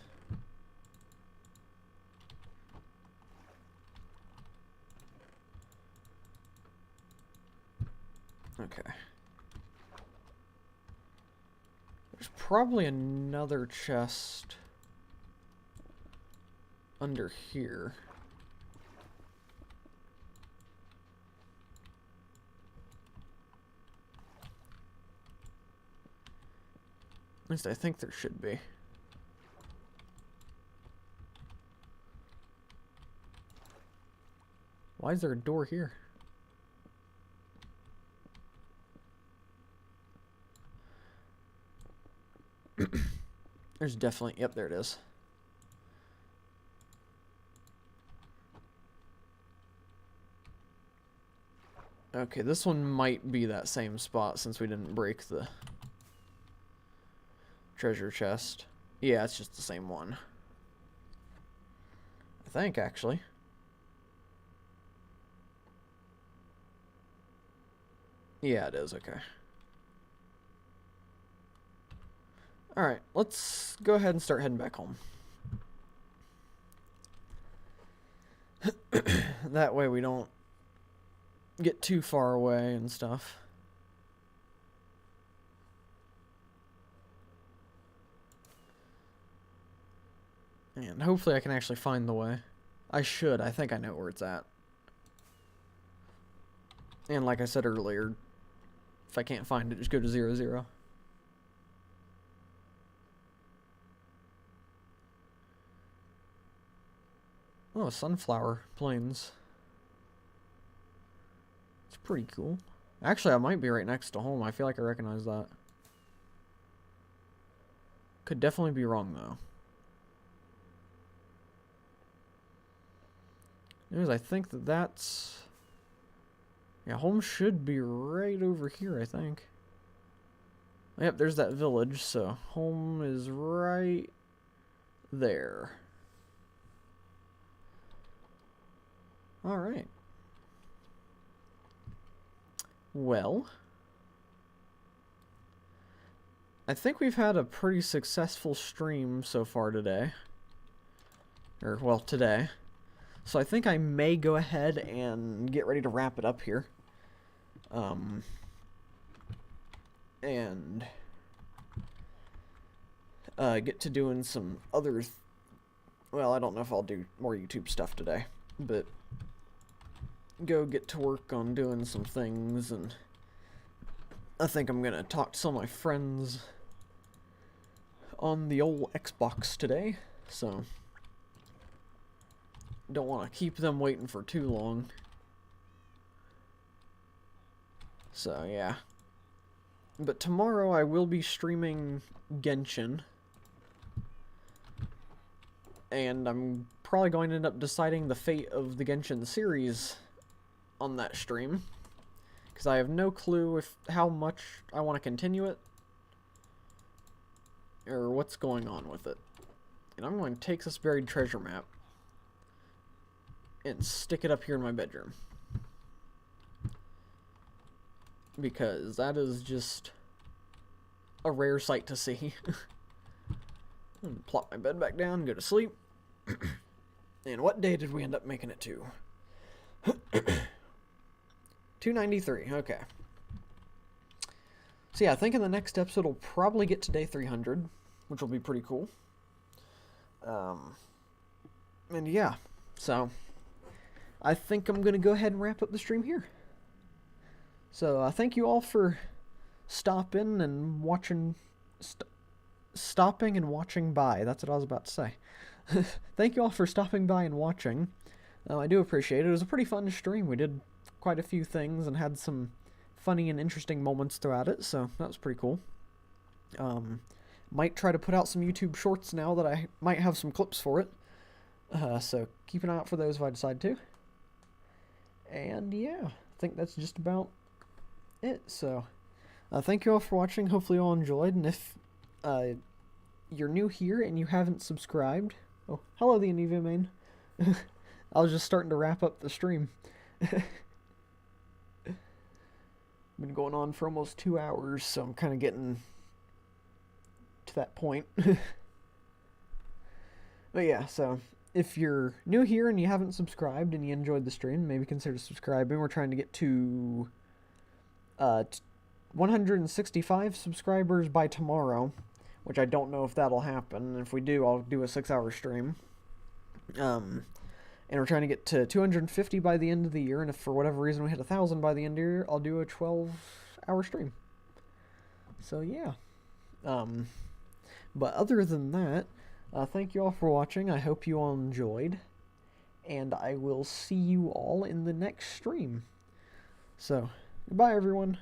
Okay. There's probably another chest under here. At least I think there should be. Why is there a door here? There's definitely... Yep, there it is. Okay, this one might be that same spot since we didn't break the treasure chest. Yeah, it's just the same one. I think, actually. Yeah, it is, okay. Alright, let's go ahead and start heading back home. That way we don't get too far away and stuff. And hopefully I can actually find the way. I should. I think I know where it's at. And like I said earlier, if I can't find it, just go to 0, 0. Oh, sunflower plains. It's pretty cool. Actually, I might be right next to home. I feel like I recognize that. Could definitely be wrong, though. Anyways, I think that's... Yeah, home should be right over here, I think. Yep, there's that village, so home is right there. Alright. Well, I think we've had a pretty successful stream so far today. Or, well, today. So I think I may go ahead and get ready to wrap it up here. And get to doing some other... Well, I don't know if I'll do more YouTube stuff today, but go get to work on doing some things, and I think I'm gonna talk to some of my friends on the old Xbox today, so don't want to keep them waiting for too long. So yeah, but tomorrow I will be streaming Genshin, and I'm probably going to end up deciding the fate of the Genshin series on that stream, because I have no clue how much I want to continue it or what's going on with it. And I'm going to take this buried treasure map and stick it up here in my bedroom, because that is just a rare sight to see. I'm gonna plop my bed back down and go to sleep. And what day did we end up making it to? 293, okay. So yeah, I think in the next episode we'll probably get to day 300, which will be pretty cool. And yeah, so I think I'm going to go ahead and wrap up the stream here. So thank you all for stopping and watching, stopping and watching by. That's what I was about to say. Thank you all for stopping by and watching. I do appreciate it. It was a pretty fun stream. We did quite a few things and had some funny and interesting moments throughout it, so that was pretty cool. Might try to put out some YouTube shorts now that I might have some clips for it. So keep an eye out for those if I decide to. And yeah, I think that's just about it. So thank you all for watching. Hopefully you all enjoyed, and if you're new here and you haven't subscribed... Oh, hello the Anivia main. I was just starting to wrap up the stream. Been going on for almost 2 hours, so I'm kind of getting to that point. But yeah, so if you're new here and you haven't subscribed and you enjoyed the stream, maybe consider subscribing. We're trying to get to 165 subscribers by tomorrow, which I don't know if that'll happen. If we do, I'll do a 6-hour stream. And we're trying to get to 250 by the end of the year, and if for whatever reason we hit 1,000 by the end of the year, I'll do a 12-hour stream. So yeah. But other than that, thank you all for watching. I hope you all enjoyed, and I will see you all in the next stream. So, goodbye everyone.